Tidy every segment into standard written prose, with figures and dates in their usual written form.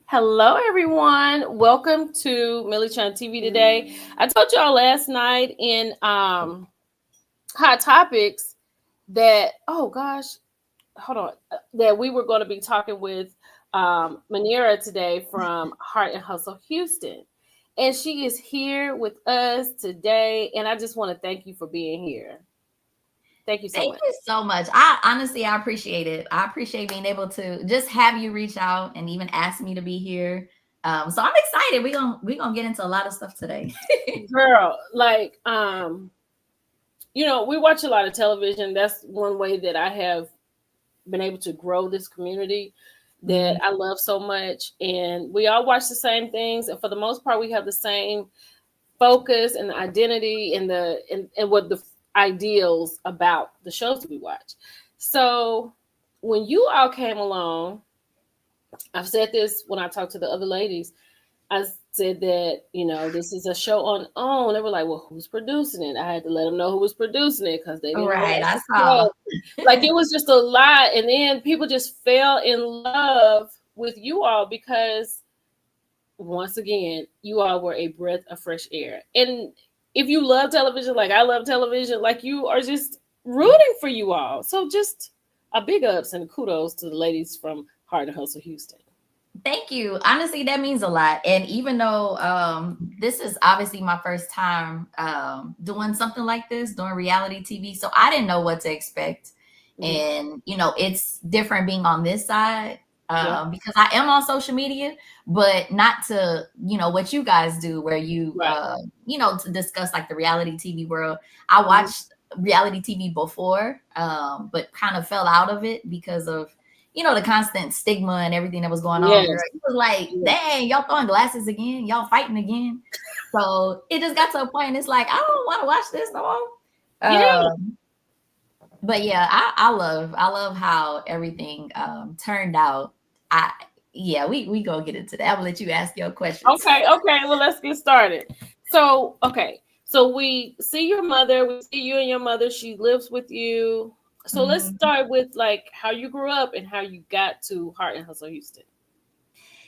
Hello, everyone. Welcome to Millie Chan TV today. I told y'all last night in Hot Topics that, oh gosh, hold on, that we were going to be talking with Muneera today from Heart and Hustle Houston. And she is here with us today. And I just want to thank you for being here. Thank you so Thank much. you so much. I appreciate it. I appreciate being able to just have you reach out and even ask me to be here. So I'm excited. We're gonna get into a lot of stuff today. Girl, like, we watch a lot of television. That's one way that I have been able to grow this community that Mhm. I love so much. And we all watch the same things. And for the most part, we have the same focus and the identity and what the ideals about the shows that we watch. So when you all came along, I've said this when I talk to the other ladies, I said that, this is a show on OWN. They were like, well, who's producing it? I had to let them know who was producing it because they All didn't right, watch I the saw. show. Like, it was just a lot. And then people just fell in love with you all because, once again, you all were a breath of fresh air. And if you love television, like I love television, like you are just rooting for you all. So just a big ups and kudos to the ladies from Heart and Hustle Houston. Thank you. Honestly, that means a lot. And even though this is obviously my first time doing something like this, doing reality TV, so I didn't know what to expect. Mhm. And it's different being on this side Yeah. because I am on social media, but not to what you guys do, where you Right. to discuss like the reality TV world. I Mhm. watched reality TV before, but kind of fell out of it because of the constant stigma and everything that was going on, girl. Yes. It was like, Yeah. dang, y'all throwing glasses again, y'all fighting again. So it just got to a point, and it's like, I don't want to watch this no more. Yeah. But yeah, I love how everything turned out. I Yeah, we gonna get into that. I'll let you ask your questions. Okay. Okay. Well, let's get started. So, okay. So we see your mother. We see you and your mother. She lives with you. So let's Mhm. start with like how you grew up and how you got to Heart and Hustle Houston.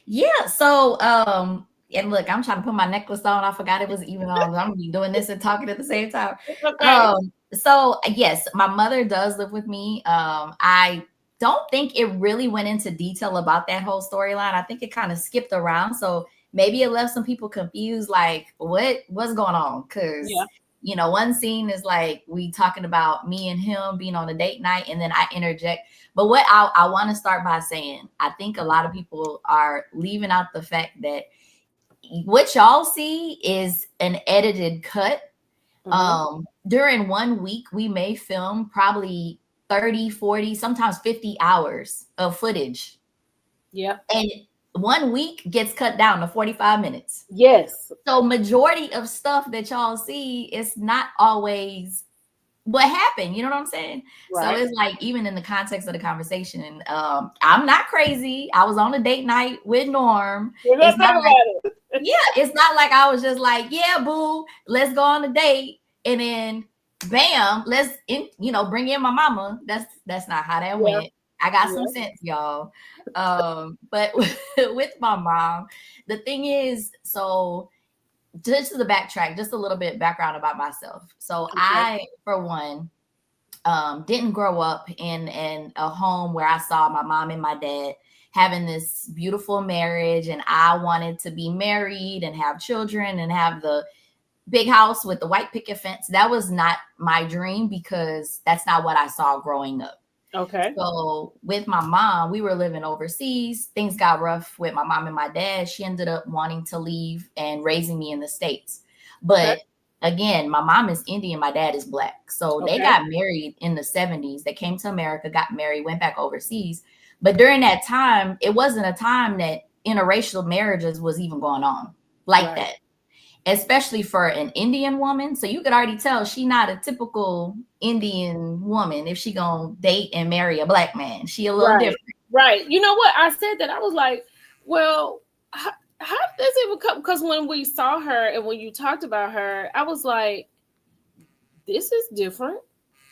Yeah, so and look, I'm trying to put my necklace on. I forgot it was even on. I'm gonna be doing this and talking at the same time. It's okay. So yes, my mother does live with me. I don't think it really went into detail about that whole storyline. I think it kind of skipped around. So maybe it left some people confused, like what's going on? Because Yeah. one scene is like we talking about me and him being on a date night, and then I interject. But what I want to start by saying, I think a lot of people are leaving out the fact that what y'all see is an edited cut. Mm-hmm. During 1 week, we may film probably 30, 40, sometimes 50 hours of footage. Yeah. And 1 week gets cut down to 45 minutes. Yes. So majority of stuff that y'all see is not always what happened. You know what I'm saying? So Right. it's like, even in the context of the conversation, I'm not crazy. I was on a date night with Norm. We're It's gonna not talk like, about it. yeah, it's not like I was just like, yeah, boo, let's go on a date, and then bam, bring in my mama. That's not how that Yeah. went. I got some Yeah. sense, y'all. But with my mom, the thing is, so just to the backtrack, just a little bit background about myself. So Okay. I, for one, didn't grow up in a home where I saw my mom and my dad having this beautiful marriage, and I wanted to be married and have children and have the big house with the white picket fence. That was not my dream because that's not what I saw growing up. Okay. So with my mom, we were living overseas. Things got rough with my mom and my dad. She ended up wanting to leave and raising me in the States. Okay. But again, my mom is Indian, my dad is black. So they Okay. got married in the 70s. They came to America, got married, went back overseas. But during that time, it wasn't a time that interracial marriages was even going on like Right. that, especially for an Indian woman. So you could already tell she not a typical Indian woman if she gonna date and marry a black man. She a little Right. different. Right. You know what? I said that. I was like, well, how did this even come? Because when we saw her and when you talked about her, I was like, this is different.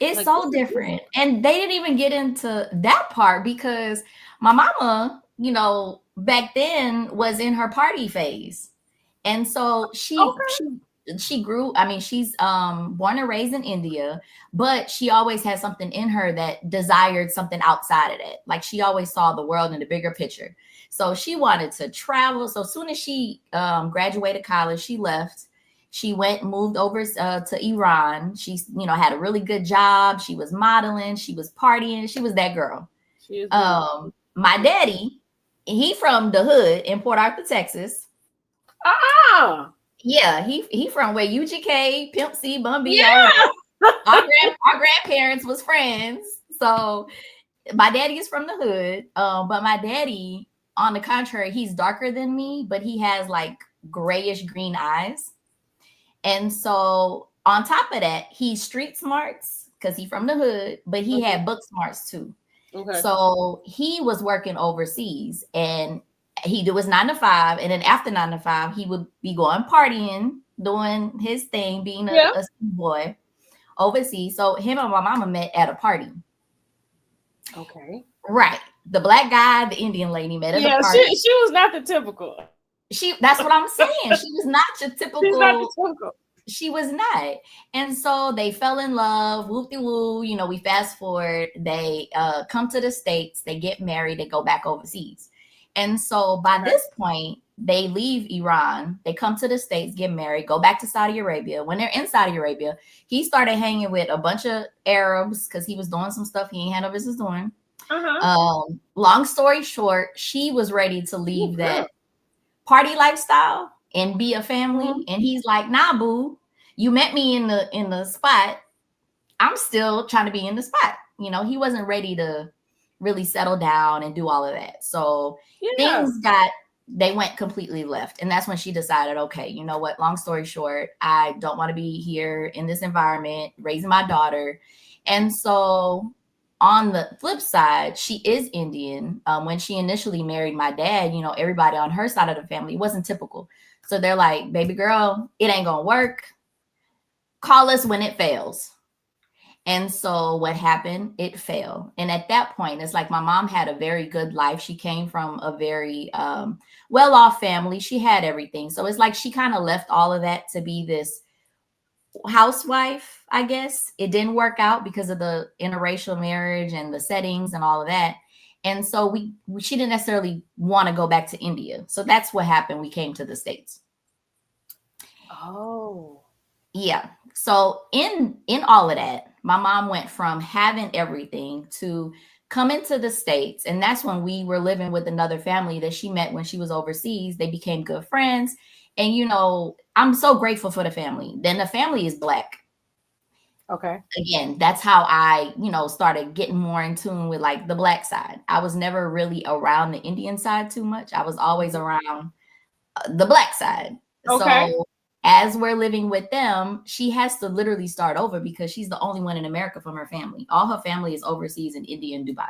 It's Like, this so is different. different. And they didn't even get into that part because my mama, back then was in her party phase. And so Okay. she grew, I mean, she's born and raised in India, but she always had something in her that desired something outside of that. Like she always saw the world in the bigger picture. So she wanted to travel. So as soon as she graduated college, she left. She went, moved over to Iran. She, had a really good job. She was modeling. She was partying. She was that girl. She is beautiful. My daddy, he from the hood in Port Arthur, Texas. Ah, Yeah, he from where UGK, Pimp C, Bun B, all of yeah. that. Our grandparents was friends. So my daddy is from the hood. But my daddy, on the contrary, he's darker than me, but he has like grayish green eyes. And so on top of that, he's street smarts because he's from the hood, but he Mhm. had book smarts too. Okay. So he was working overseas and he did was 9 to 5. And then after 9 to 5, he would be going partying, doing his thing, being Yeah. a boy overseas. So him and my mama met at a party. Okay. Right. The black guy, the Indian lady met at a Yeah, party. she was not the typical. That's what I'm saying. She was not your She's not the typical. typical. She was not. And so they fell in love, whoop de woo. We fast forward. They come to the States, they get married, they go back overseas. And so by Okay. this point, they leave Iran, they come to the States, get married, go back to Saudi Arabia. When they're in Saudi Arabia, he started hanging with a bunch of Arabs because he was doing some stuff he ain't had no business doing. Uh-huh. Long story short, she was ready to Oh, leave girl. that party lifestyle and be a family. Mhm. And he's like, nah, boo, you met me in the spot. I'm still trying to be in the spot. He wasn't ready to really settle down and do all of that. So Yeah. things they went completely left. And that's when she decided, okay, you know what? Long story short, I don't want to be here in this environment, raising my daughter. And so on the flip side, she is Indian. When she initially married my dad, everybody on her side of the family wasn't typical. So they're like, baby girl, it ain't going to work. Call us when it fails. And so what happened? It failed. And at that point, it's like my mom had a very good life. She came from a very well-off family. She had everything. So it's like she kind of left all of that to be this housewife, I guess. It didn't work out because of the interracial marriage and the settings and all of that. And so she didn't necessarily want to go back to India. So that's what happened. We came to the States. Oh. Yeah. So in all of that, my mom went from having everything to coming to the States. And that's when we were living with another family that she met when she was overseas. They became good friends. And I'm so grateful for the family. Then the family is black. Okay. Again, that's how I, started getting more in tune with like the black side. I was never really around the Indian side too much. I was always around the black side. Okay. So as we're living with them, she has to literally start over because she's the only one in America from her family. All her family is overseas in India and Dubai.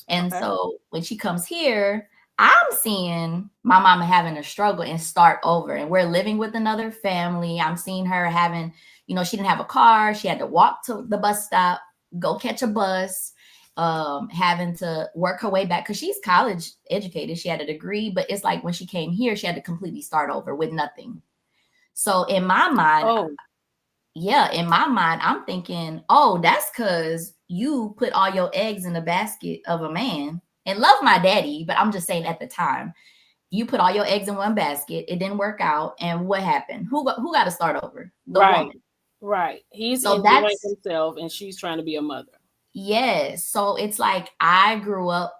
And Okay. so when she comes here, I'm seeing my mama having a struggle and start over. And we're living with another family. I'm seeing her having, she didn't have a car. She had to walk to the bus stop, go catch a bus, having to work her way back because she's college educated. She had a degree, but it's like when she came here, she had to completely start over with nothing. So in my mind, Oh. yeah, in my mind, I'm thinking, oh, that's because you put all your eggs in the basket of a man and love my daddy. But I'm just saying at the time, you put all your eggs in one basket. It didn't work out. And what happened? Who got to start over? The Right. woman. Right. He's So enjoying that's, himself and she's trying to be a mother. yes. So it's like I grew up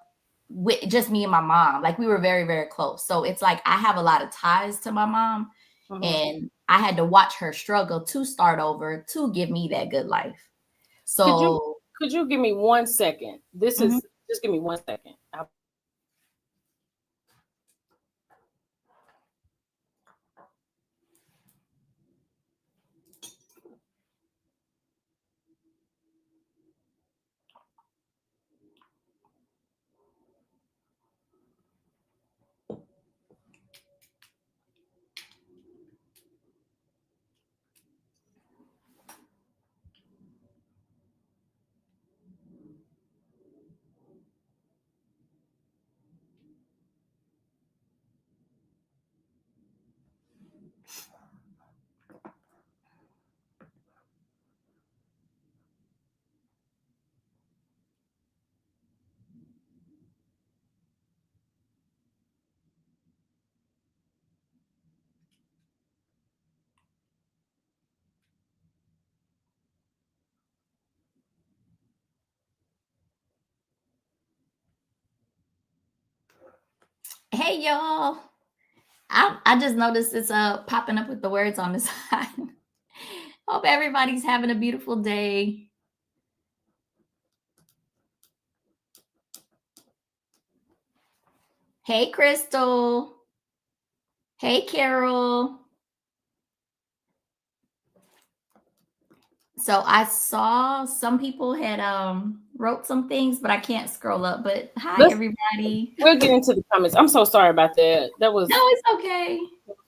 with just me and my mom. Like we were very, very close. So it's like I have a lot of ties to my mom. Mhm. And I had to watch her struggle to start over to give me that good life. Could you So, could you give me 1 second? This mhm. is just give me 1 second. Hey y'all. I just noticed it's popping up with the words on the side. Hope everybody's having a beautiful day. Hey Crystal. Hey Carol. So I saw some people had wrote some things, but I can't scroll up. But hi Let's everybody. we'll get into the comments. I'm so sorry about that. That No, was it's okay.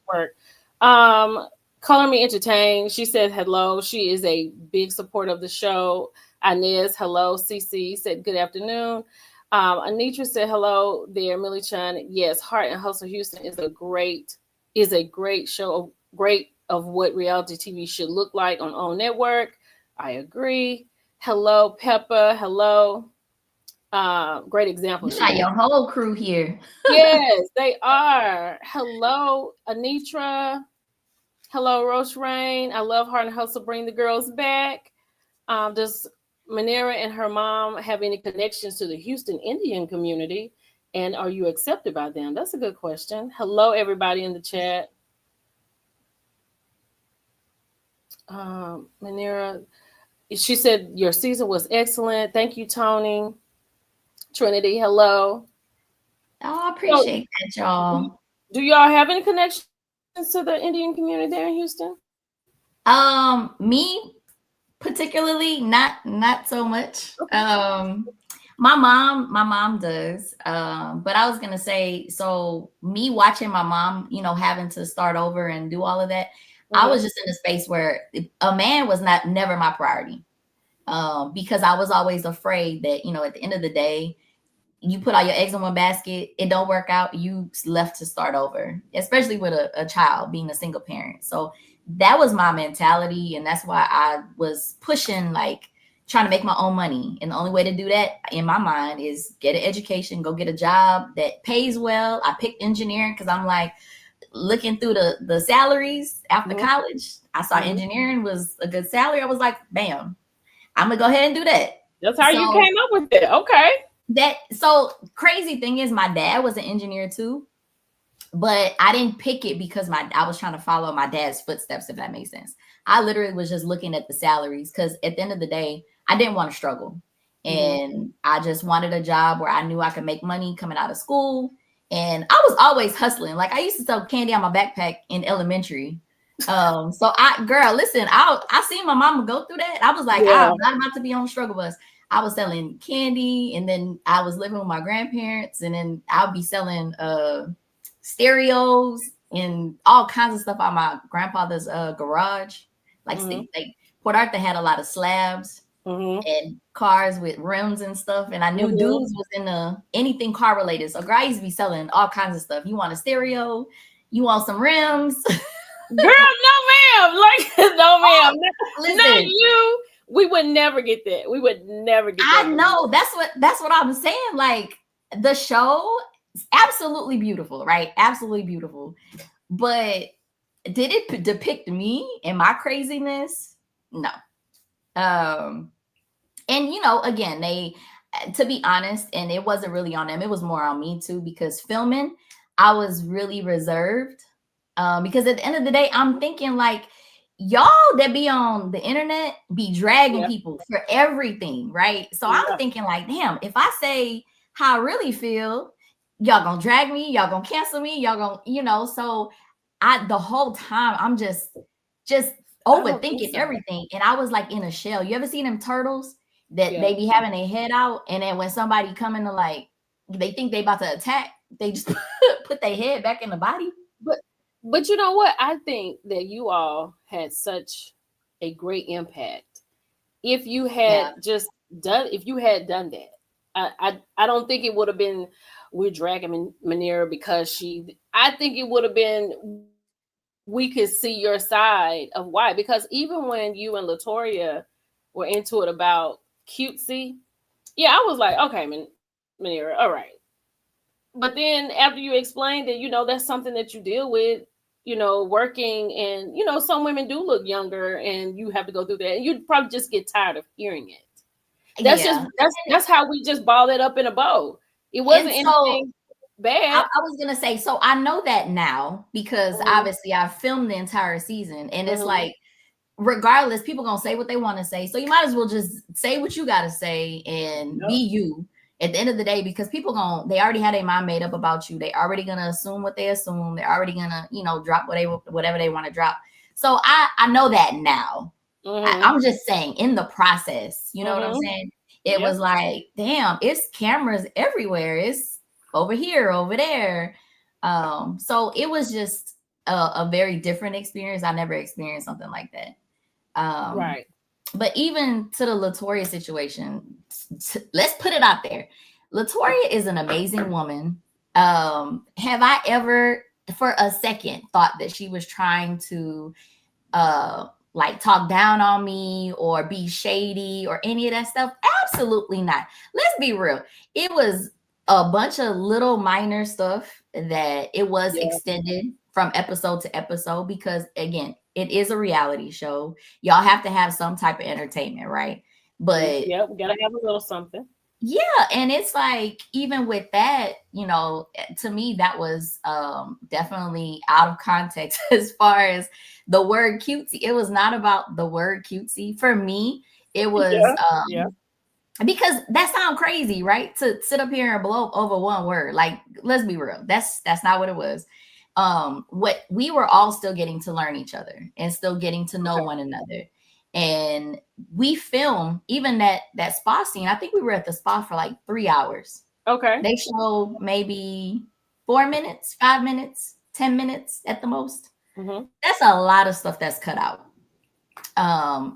work. Um, Color Me Entertained. She said hello. She is a big supporter of the show. Inez, hello. CC said good afternoon. Anitra said hello there. Millie Chan, yes, Heart and Hustle Houston is a great show, great of what reality TV should look like on OWN Network. I agree. Hello, Peppa. Hello. Great example. You She got gave. your whole crew here. Yes, they are. Hello, Anitra. Hello, Roche Rain. I love Heart and Hustle. Bring the girls back. Does Muneera and her mom have any connections to the Houston Indian community? And are you accepted by them? That's a good question. Hello, everybody in the chat. Muneera, she said your season was excellent. Thank you, Tony. Trinity, hello. Oh, I So, appreciate that, y'all. do y'all have any connections to the Indian community there in Houston? Me particularly, not so much. Okay. My mom does. But I was gonna say, so me watching my mom, having to start over and do all of that, I Mm-hmm. was just in a space where a man was not never my priority. Because I was always afraid that, at the end of the day, you put all your eggs in one basket, it don't work out, you left to start over, especially with a child, being a single parent. So that was my mentality, and that's why I was pushing, like, trying to make my own money. And the only way to do that in my mind is get an education, go get a job that pays well. I picked engineering because I'm like, looking through the salaries after Mm-hmm. college, I saw Mm-hmm. engineering was a good salary. I was like, bam, I'm gonna go ahead and do that. That's how you So came up with it. Okay. crazy thing is, my dad was an engineer too, but I didn't pick it because I was trying to follow my dad's footsteps, if that makes sense. I literally was just looking at the salaries because at the end of the day, I didn't want to struggle. Mm-hmm. And I just wanted a job where I knew I could make money coming out of school. And I was always hustling. Like, I used to sell candy on my backpack in elementary. So listen, I seen my mama go through that. I was like, Yeah. I'm not about to be on the struggle bus. I was selling candy, and then I was living with my grandparents, and then I'll be selling stereos and all kinds of stuff out my grandfather's garage. Mm-hmm. Like Port Arthur had a lot of slabs Mm-hmm. and cars with rims and stuff. And I knew Mm-hmm. dudes was in anything car related. So girl, I used to be selling all kinds of stuff. You want a stereo? You want some rims? Girl, no, ma'am. Like, no, ma'am. Not Listen, you. We would never get that. We would never get I that. know that's what I'm saying. Like, the show is absolutely beautiful, right? Absolutely beautiful. But did it depict me and my craziness? No. Um, and again, to be honest, and it wasn't really on them, it was more on me too, because filming, I was really reserved. Because at the end of the day, I'm thinking, like, y'all that be on the internet be dragging Yeah. people for everything, right? So I'm Yeah. thinking, like, damn, if I say how I really feel, y'all gonna drag me, y'all gonna cancel me, y'all gonna, so the whole time I'm just I don't think overthinking so. everything. And I was like in a shell. You ever seen them turtles that Yeah. they be having their head out, and then when somebody come in to, like, they think they about to attack, they just put their head back in the body. But but you know what? I think that you all had such a great impact. If you Yeah. had just if you had done that, I don't think it would have been we're dragging Manera because I think it would have been we could see your side of why. Because even when you and Latoria were into it about cutesy, yeah, I was like, okay, Manera, all right. But then after you explained that, that's something that you deal with, working, and some women do look younger and you have to go through that. And you'd probably just get tired of hearing it. That's just Yeah. that's how we just balled it up in a bow. It And wasn't so anything. bad. I was gonna say, so I know that now because Mm-hmm. obviously I've filmed the entire season, and it's Mm-hmm. like, regardless, people gonna say what they want to say. So you might as well just say what you gotta say and be Yep. you at the end of the day, because people gonna they already had their mind made up about you. They already gonna assume what they assume. They're already gonna, drop whatever they want to drop. So I know that now. Mm-hmm. I'm just saying, in the process, you know what I'm Mm-hmm. saying? It Yep. was like, damn, it's cameras everywhere. It's over here, over there. So it was just a very different experience. I never experienced something like that. Um, Right. but even to the Latoya situation, let's put it out there. Latoya is an amazing woman. Have I ever, for a second, thought that she was trying to like talk down on me or be shady or any of that stuff? Absolutely not. Let's be real. It was a bunch of little minor stuff that it was Yeah. extended from episode to episode because, again, it is a reality show. Y'all have to have some type of entertainment, right? But Yep. We gotta have a little something. yeah, and it's like, even with that, to me that was definitely out of context as far as the word cutesy. It was not about the word cutesy. For me, it was Yeah. Yeah. because that sounds crazy, right? To sit up here and blow up over one word. Like, let's be real. That's not what it was. What we were all still getting to learn each other and still getting to know Okay. one another. And we filmed even that spa scene. I think we were at the spa for like 3 hours. Okay. They show maybe 4 minutes, 5 minutes, 10 minutes at the most. Mm-hmm. That's a lot of stuff that's cut out.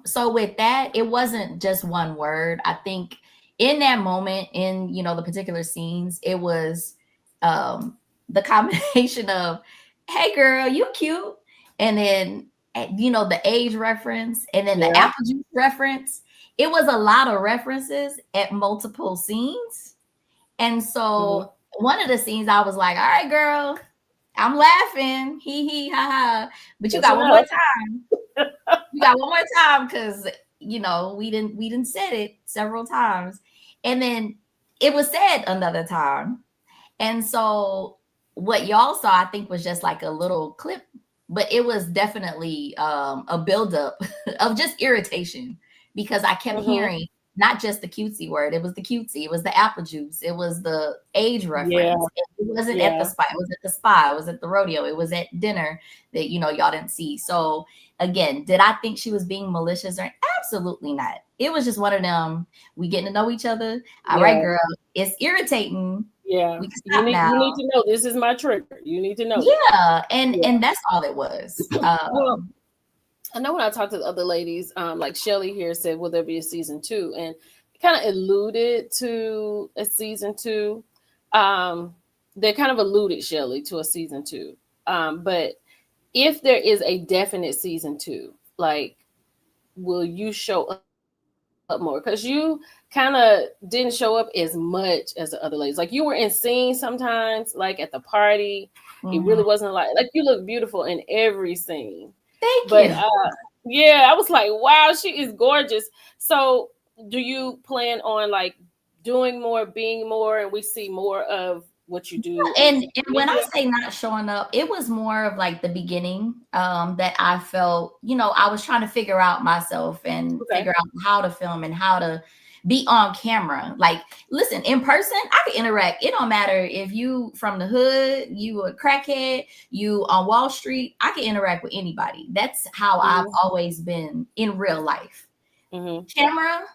So with that, it wasn't just one word. I think in that moment, in the particular scenes, it was um the combination of, hey girl, you cute, and then the age reference, and then the Yeah. apple juice reference. It was a lot of references at multiple scenes. And Mm-hmm. so one of the scenes I was like, all right, girl, I'm laughing, hee ha ha, but you That's got one more enough. time. You got one more time, because we didn't said it several times, and then it was said another time. And so what y'all saw, I think, was just like a little clip, but it was definitely a buildup of just irritation, because I kept Mm-hmm. hearing not just the cutesy word. It was the cutesy. It was the apple juice. It was the age Yeah. reference. It wasn't at the Yeah. spa. It was at the spa. It was at the rodeo. It was at dinner that y'all didn't see. So again, did I think she was being malicious? Or absolutely not. It was just one of them. We getting to know each other. All right, Yeah. girl. It's irritating. Yeah. We can stop now. You need to know this is my trigger. You need to know this. Yeah, and Yeah. and that's all it was. Well, I know when I talked to the other ladies, like Shelly here said, will there be a season two? And kind of alluded to a season two. Um, they kind of alluded, Shelly, to a season two. But if there is a definite season two, like, will you show up more? Because you kind of didn't show up as much as the other ladies. Like, you were in scenes sometimes, like at the party. It really wasn't Mhm. like you look beautiful in every scene. Thank But you. yeah, I was like, wow, she is gorgeous. So, do you plan on like doing more, being more, and we see more of what you do on And social when I media? say not showing up, it was more of like the beginning, that I felt, I was trying to figure out myself and Okay. figure out how to film and how to be on camera. Like, listen, in person, I can interact. It don't matter if you from the hood, you a crackhead, you on Wall Street. I can interact with anybody. That's how I've Mm-hmm. always been in real life. Mm-hmm. Camera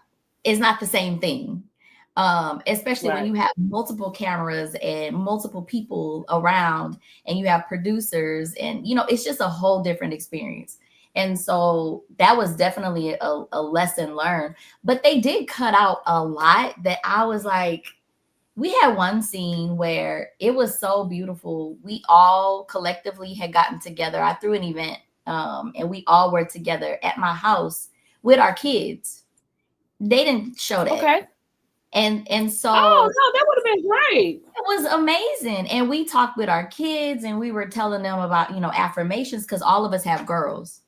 is not the same thing. Especially when Right. you have multiple cameras and multiple people around, and you have producers, and it's just a whole different experience. And so that was definitely a lesson learned. But they did cut out a lot that I was like, we had one scene where it was so beautiful. We all collectively had gotten together. I threw an event, and we all were together at my house with our kids. They didn't show that. Okay. And Oh so no, that would have been great. it was amazing. And we talked with our kids, and we were telling them about, affirmations, because all of us have girls.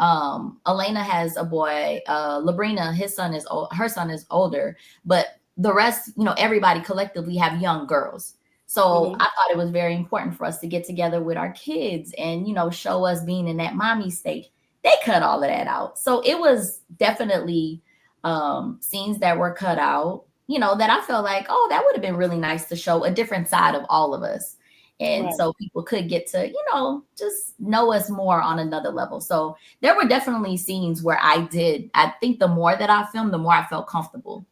Elena has a boy, Labrina, her son is older, but the rest, everybody collectively have young girls. So Mm-hmm. I thought it was very important for us to get together with our kids and, show us being in that mommy state. They cut all of that out. So it was definitely scenes that were cut out, that I felt like, oh, that would have been really nice to show a different side of all of us. And Right. so people could get to, just know us more on another level. So there were definitely scenes where I think the more that I filmed, the more I felt comfortable.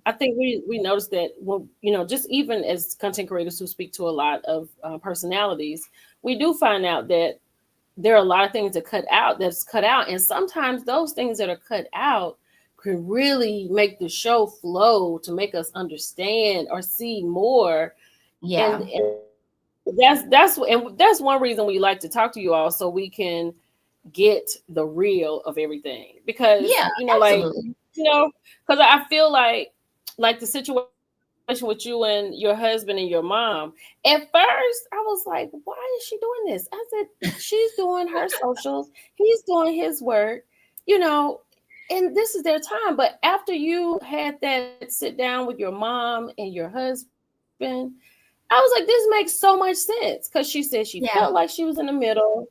I think we noticed that when just even as content creators who speak to a lot of personalities, we do find out that there are a lot of things that's cut out, and sometimes those things that are cut out can really make the show flow to make us understand or see more. Yeah. And that's one reason we like to talk to you all, so we can get the real of everything. Because Yeah, absolutely. because I feel like the situation with you and your husband and your mom, at first I was like, why is she doing this? I said, she's doing her socials, he's doing his work, you know and this is their time. But after you had that sit down with your mom and your husband, I was like, this makes so much sense, because she said she felt like she was in Yeah. the middle.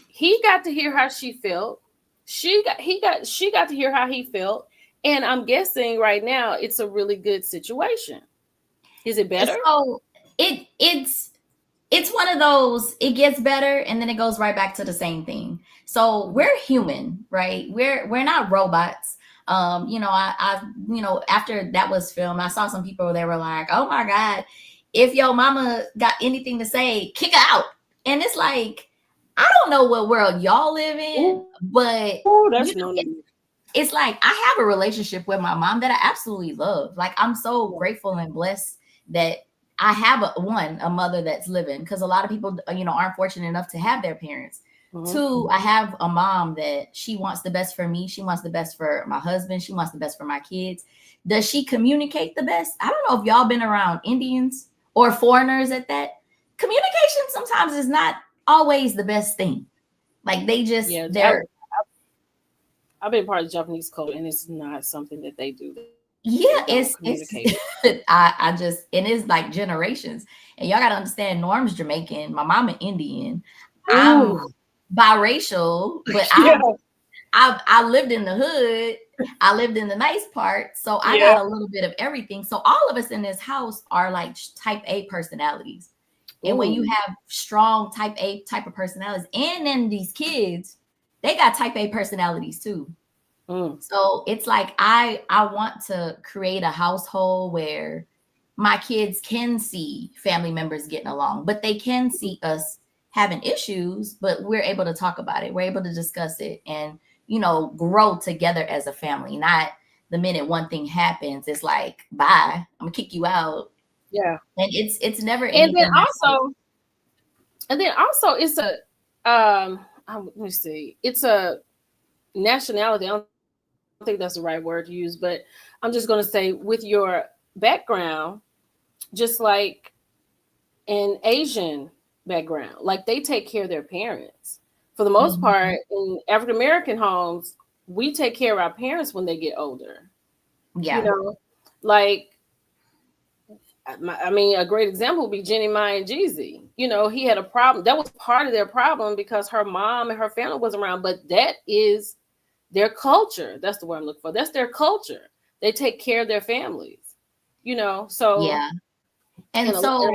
He got to hear how she felt. She got to hear how he felt. And I'm guessing right now it's a really good situation. Is it better? So it's one of those, it gets better and then it goes right back to the same thing. So Mhm. we're human, right? We're not robots. After that was filmed, I saw some people that were like, oh my God, if your mama got anything to say, kick her out. And it's like, I don't know what world y'all live in, Ooh, but that's no, you no, know, no. it's like I have a relationship with my mom that I absolutely love. Like I'm so Yeah. grateful and blessed that I have a mother that's living, because a lot of people aren't fortunate enough to have their parents. Mhm. Two, I have a mom that she wants the best for me. She wants the best for my husband. She wants the best for my kids. Does she communicate the best? I don't know if y'all been around Indians or foreigners at that. Communication sometimes is not always the best thing. Like they just Yeah, they're I've been part of Japanese culture, and it's not something that they do. They don't yeah, communicate. it's I just, and it's like generations. And y'all gotta understand Norm's Jamaican, my mama Indian. I'm Ooh. biracial, but Yeah. I lived in the hood. I lived in the nice part. So I got Yeah. a little bit of everything. So all of us in this house are like type A personalities. And when you Ooh. have strong type A type of personalities, and then these kids, they got type A personalities too. Mm. So it's like I want to create a household where my kids can see family members getting along, but they can see us having issues, but we're able to talk about it. We're able to discuss it and grow together as a family. Not the minute one thing happens, it's like, bye, I'm gonna kick you out. Yeah. And it's never And then anything that's like, also, it's a let me see. It's a nationality. I don't think that's the right word to use, but I'm just going to say, with your background, just like an Asian background, like they take care of their parents. For the most mhm, part, in African American homes, we take care of our parents when they get older. You yeah, know, like I mean, a great example would be Jenny Mai and Jeezy. He had a problem. That was part of their problem because her mom and her family was around. But that is their culture. That's the word I'm looking for. That's their culture. They take care of their families. So yeah. And and so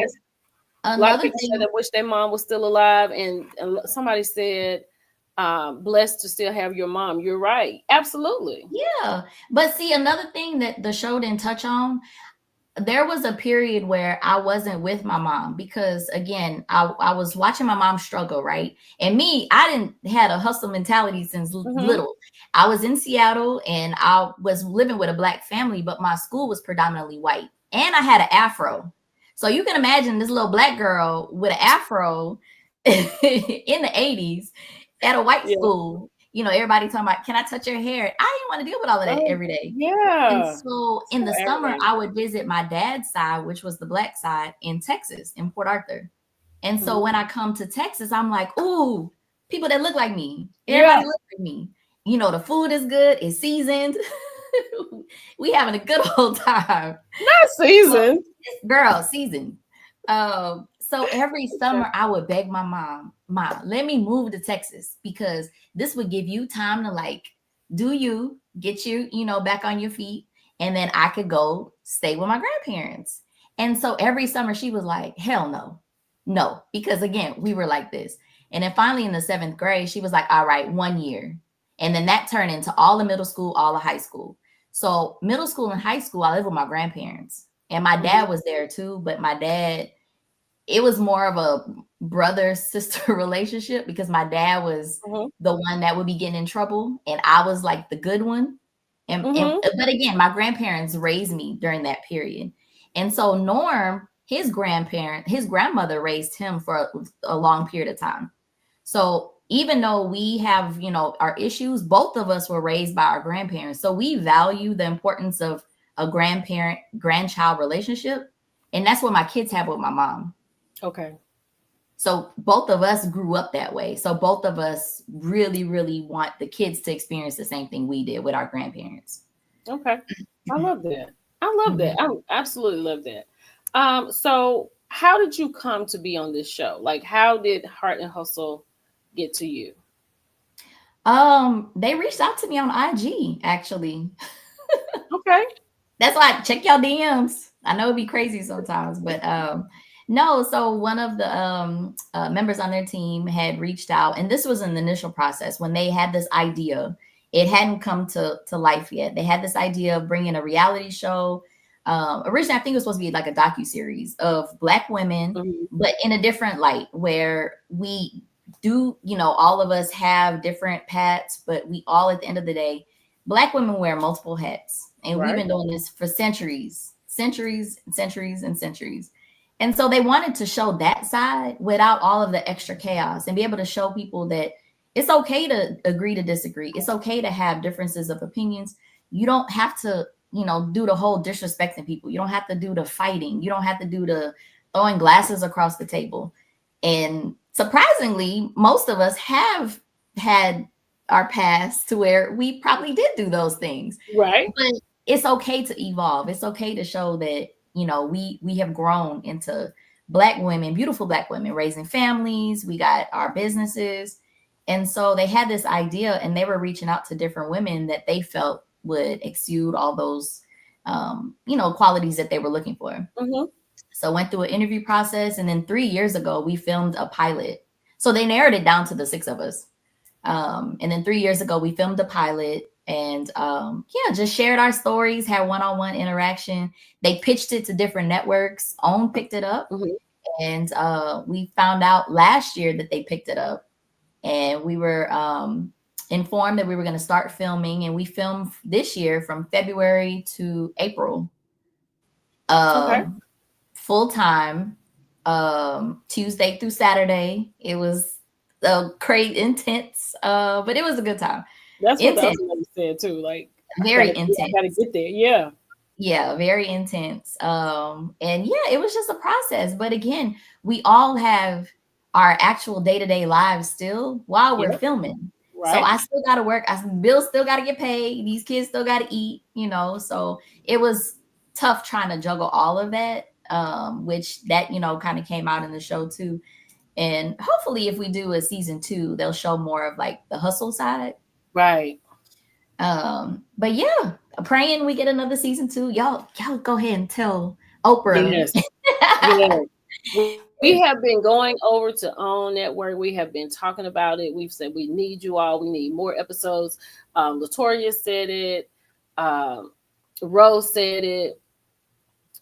a lot of another people say thing, they wish their mom was still alive, and somebody said, "Blessed to still have your mom." You're right, absolutely. yeah. But see, another thing that the show didn't touch on, there was a period where I wasn't with my mom because again, I was watching my mom struggle, right? And me, I didn't had a hustle mentality since Hmm. little. I was in Seattle and I was living with a black family, but my school was predominantly white. And I had an afro. So you can imagine this little black girl with an afro in the 80s at a white Yeah. school. Everybody talking about, can I touch your hair? I didn't want to deal with all of that Oh, every day. And yeah. so So in the summer, aggravating. I would visit my dad's side, which was the black side in Texas, in Port Arthur. And so Mhm. when I come to Texas, I'm like, ooh, people that look like me. Yeah, Everybody looks like me. The food is good, it's seasoned. We having a good old time. not So seasoned. Girl season. So every Okay. summer I would beg my mom, let me move to Texas because this would give you time to like do you get you, back on your feet, and then I could go stay with my grandparents. And so every summer she was like, hell no, no, because again, we were like this. And then finally in the seventh grade, she was like, all right, 1 year. And then that turned into all the middle school, all the high school. So middle school and high school, I lived with my grandparents. And my Mhm. dad was there too, but my dad, it was more of a brother sister relationship because my dad was Mhm. the one that would be getting in trouble and I was like the good one. And Mhm. but again, my grandparents raised me during that period. And so Norm, his grandmother raised him for a long period of time. So even though we have, our issues, both of us were raised by our grandparents. So we value the importance of a grandparent grandchild relationship. And that's what my kids have with my mom. Okay. So both of us grew up that way. So both of us really, really want the kids to experience the same thing we did with our grandparents. Okay. I love that. I love that. Mhm. I absolutely love that. So how did you come to be on this show? Like, how did Heart and Hustle get to you? They reached out to me on IG actually. Okay. That's why I check y'all DMs. I know it'd be crazy sometimes, but no. So one of the members on their team had reached out, and this was in the initial process when they had this idea. It hadn't come to life yet. They had this idea of bringing a reality show. Originally, I think it was supposed to be like a docu series of Black women, Mhm. but in a different light, where we do, all of us have different paths, but we all, at the end of the day, Black women wear multiple hats, and we've Right. been doing this for centuries, centuries, and centuries, and centuries. And so they wanted to show that side without all of the extra chaos and be able to show people that it's okay to agree to disagree. It's okay to have differences of opinions. You don't have to, do the whole disrespecting people. You don't have to do the fighting. You don't have to do the throwing glasses across the table. And surprisingly, most of us have had our past to where we probably did do those things. Right. But it's okay to evolve. It's okay to show that, we have grown into Black women, beautiful Black women, raising families. We got our businesses. And so they had this idea and they were reaching out to different women that they felt would exude all those qualities that they were looking for. Mhm. So went through an interview process, and then 3 years ago we filmed a pilot. So they narrowed it down to the six of us. And then 3 years ago, we filmed a pilot and yeah, just shared our stories, had one-on-one interaction. They pitched it to different networks. OWN picked it up, Mhm. and we found out last year that they picked it up, and we were informed that we were going to start filming, and we filmed this year from February to April, Okay. full time, Tuesday through Saturday. It was crazy intense, but it was a good time. That's what the other Intense, lady said too. Like, very I gotta intense. get there. Yeah. Yeah, very intense. And yeah, it was just a process. But again, we all have our actual day-to-day lives still while we're Yep. filming. So Right. I still gotta work. Bills still gotta get paid. These kids still gotta eat, So it was tough trying to juggle all of that. Which that, kind of came out in the show too. And hopefully if we do a season two, they'll show more of like the hustle side. Right. But yeah, praying we get another season two. Y'all go ahead and tell Oprah. Yes. Yeah. We have been going over to OWN Network. We have been talking about it. We've said we need you all. We need more episodes. Latoria said it. Um, Rose said it.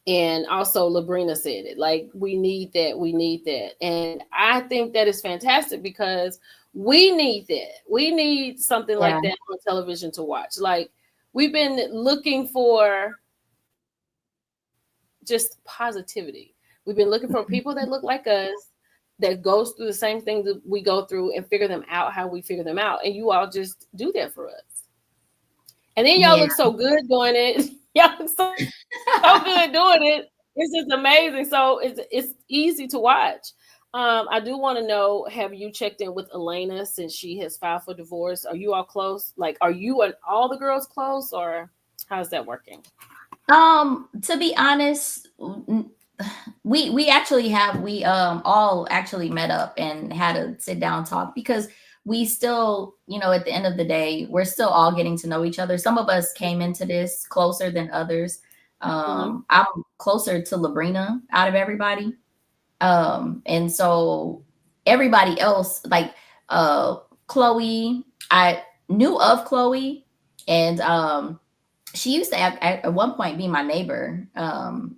And also Labrina said it. Like, we need that. We need that. And I think that is fantastic because we need that. We need something Yeah, like that on television to watch. Like, we've been looking for just positivity. We've been looking for people that look like us, that goes through the same thing that we go through, and figure them out how we figure them out. And you all just do that for us. And then y'all yeah, look so good doing it. Y'all look so good doing it. It's just amazing. So it's easy to watch. I do want to know, have you checked in with Elena since she has filed for divorce? Are you all close? Like, are you and all the girls close, or how's that working? To be honest, we actually have we all actually met up and had a sit down talk because we still, at the end of the day, we're still all getting to know each other. Some of us came into this closer than others. Mm-hmm. I'm closer to Labrina out of everybody. And so everybody else, like Chloe, I knew of Chloe, and she used to at one point be my neighbor, and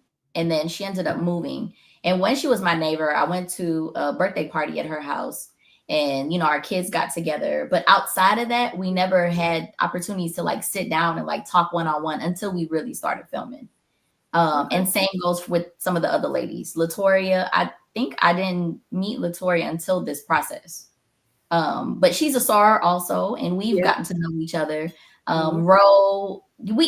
then she ended up moving. And when she was my neighbor, I went to a birthday party at her house, and our kids got together. But outside of that, we never had opportunities to like sit down and like talk one on one until we really started filming. Okay. And same goes with some of the other ladies. Latoria, I think I didn't meet Latoria until this process. But she's a SAR also, and we've Yeah. gotten to know each other. Mm-hmm. Ro,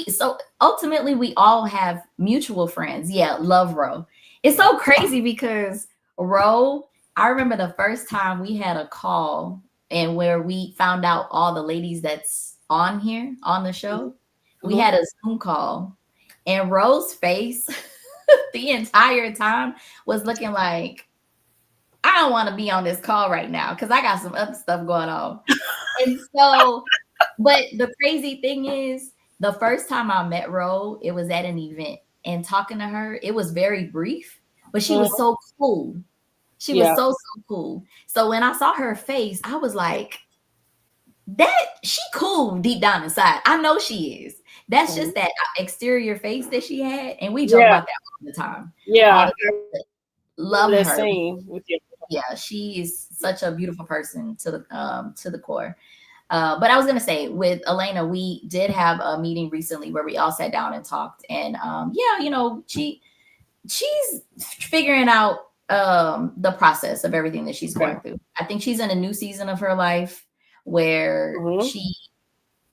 so ultimately we all have mutual friends. Yeah, love Ro. It's so crazy because Ro, I remember the first time we had a call and where we found out all the ladies that's on here on the show. We Mm-hmm. had a Zoom call, and Ro's face the entire time was looking like, I don't want to be on this call right now because I got some other stuff going on. And so, but the crazy thing is, the first time I met Ro, it was at an event, and talking to her, it was very brief, but she was Mm-hmm. so cool. She was Yeah. so cool. So when I saw her face, I was like, that she cool deep down inside. I know she is. That's Mhm. just that exterior face that she had. And we joke Yeah. about that all the time. All Yeah. the I time. remember Love that her. scene with you. Yeah, she is such a beautiful person to the core. But I was gonna say with Elena, we did have a meeting recently where we all sat down and talked, and yeah, she's figuring out the process of everything that she's Okay. going through. I think she's in a new season of her life where Mm-hmm. she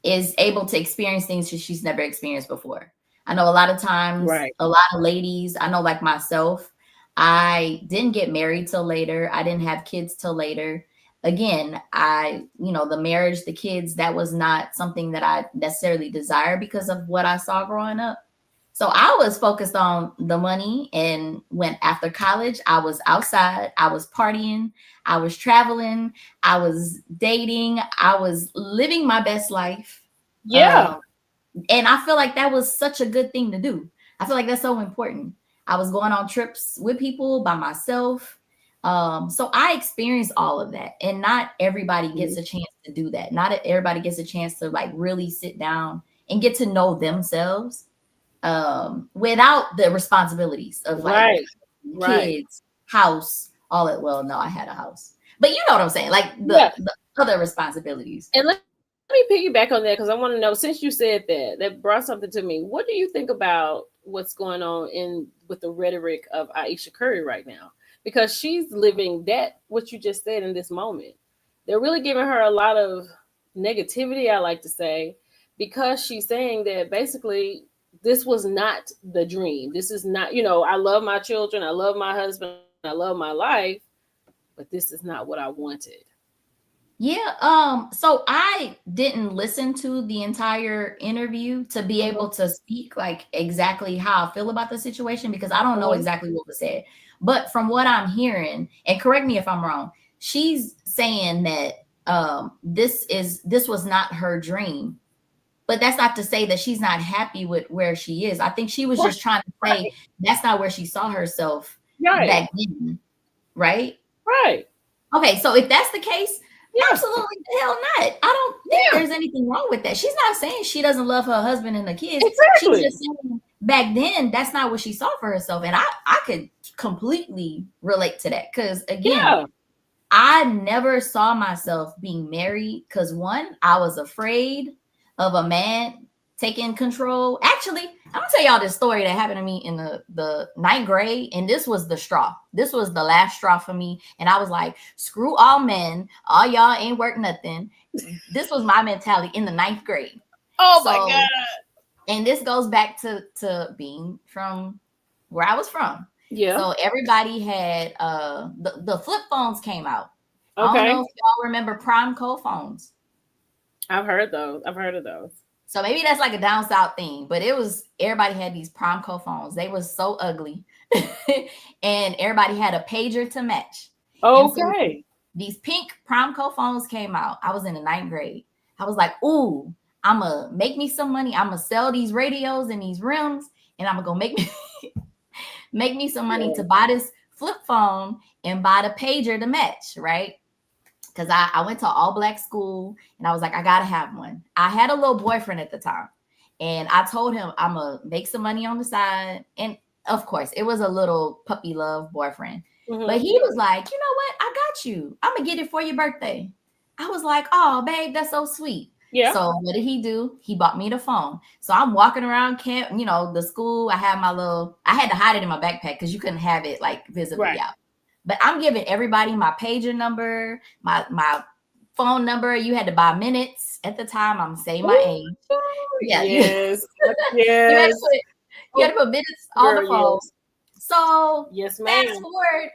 is able to experience things that she's never experienced before. I know a lot of times, Right. a lot of ladies, I know like myself, I didn't get married till later. I didn't have kids till later. Again, the marriage, the kids, that was not something that I necessarily desired because of what I saw growing up. So I was focused on the money, and when after college, I was outside, I was partying, I was traveling, I was dating, I was living my best life. Yeah. Um, and I feel like that was such a good thing to do. I feel like that's so important. I was going on trips with people by myself. So I experienced all of that. And not everybody Mhm. gets a chance to do that. Not everybody gets a chance to like really sit down and get to know themselves without the responsibilities of like Right. Right. kids, house, all that. Well, no, I had a house. But you know what I'm saying? Like Yeah. the other responsibilities. And let me piggyback on that because I want to know, since you said that, that brought something to me. What do you think about what's going on in with the rhetoric of Aisha Curry right now? Because she's living that what you just said in this moment. They're really giving her a lot of negativity, I like to say, because she's saying that basically this was not the dream. This is not, I love my children, I love my husband, I love my life, but this is not what I wanted. Yeah, so I didn't listen to the entire interview to be Mhm. able to speak like exactly how I feel about the situation because I don't know Mhm. exactly what was said. But from what I'm hearing, and correct me if I'm wrong, she's saying that this was not her dream. But that's not to say that she's not happy with where she is. I think she was just trying to say Right. that's not where she saw herself Right. back then, right? Right. Okay, so if that's the case, Yeah. absolutely the hell not. I don't think Yeah. there's anything wrong with that. She's not saying she doesn't love her husband and the kids. She's Exactly. just saying back then that's not what she saw for herself. And I could completely relate to that. Because again, Yeah. I never saw myself being married because one, I was afraid of a man taking control. Actually, I'm gonna tell y'all this story that happened to me in the ninth grade, and this was the straw. This was the last straw for me, and I was like, "Screw all men, all y'all ain't worth nothing." This was my mentality in the ninth grade. Oh my So, God. and this goes back to being from where I was from. Yeah. So everybody had the flip phones came out. I don't know Okay. if y'all remember prime co phones. I've heard those. I've heard of those. So maybe that's like a down south thing, but it was everybody had these Promco phones. They were so ugly. And everybody had a pager to match. And so Okay. these pink Promco phones came out. I was in the 9th grade. I was like, ooh, I'ma make me some money. I'ma sell these radios and these rims, and I'm gonna go make me some money to buy this flip phone and buy the pager to match, right? Because I went to all black school and I was like, I gotta have one. I had a little boyfriend at the time, and I told him I'm gonna make some money on the side. And of course, it was a little puppy love boyfriend. But he was like, you know what? I got you. I'm gonna get it for your birthday. I was like, oh, babe, that's so sweet. Yeah. So what did he do? He bought me the phone. So I'm walking around camp, the school. I had to hide it in my backpack because you couldn't have it like visibly out. But I'm giving everybody my pager number, my phone number. You had to buy minutes at the time. I'm saying my age. Yeah. Yes. Yes. You had to put minutes on the phone. Yes. So yes, ma'am. Fast forward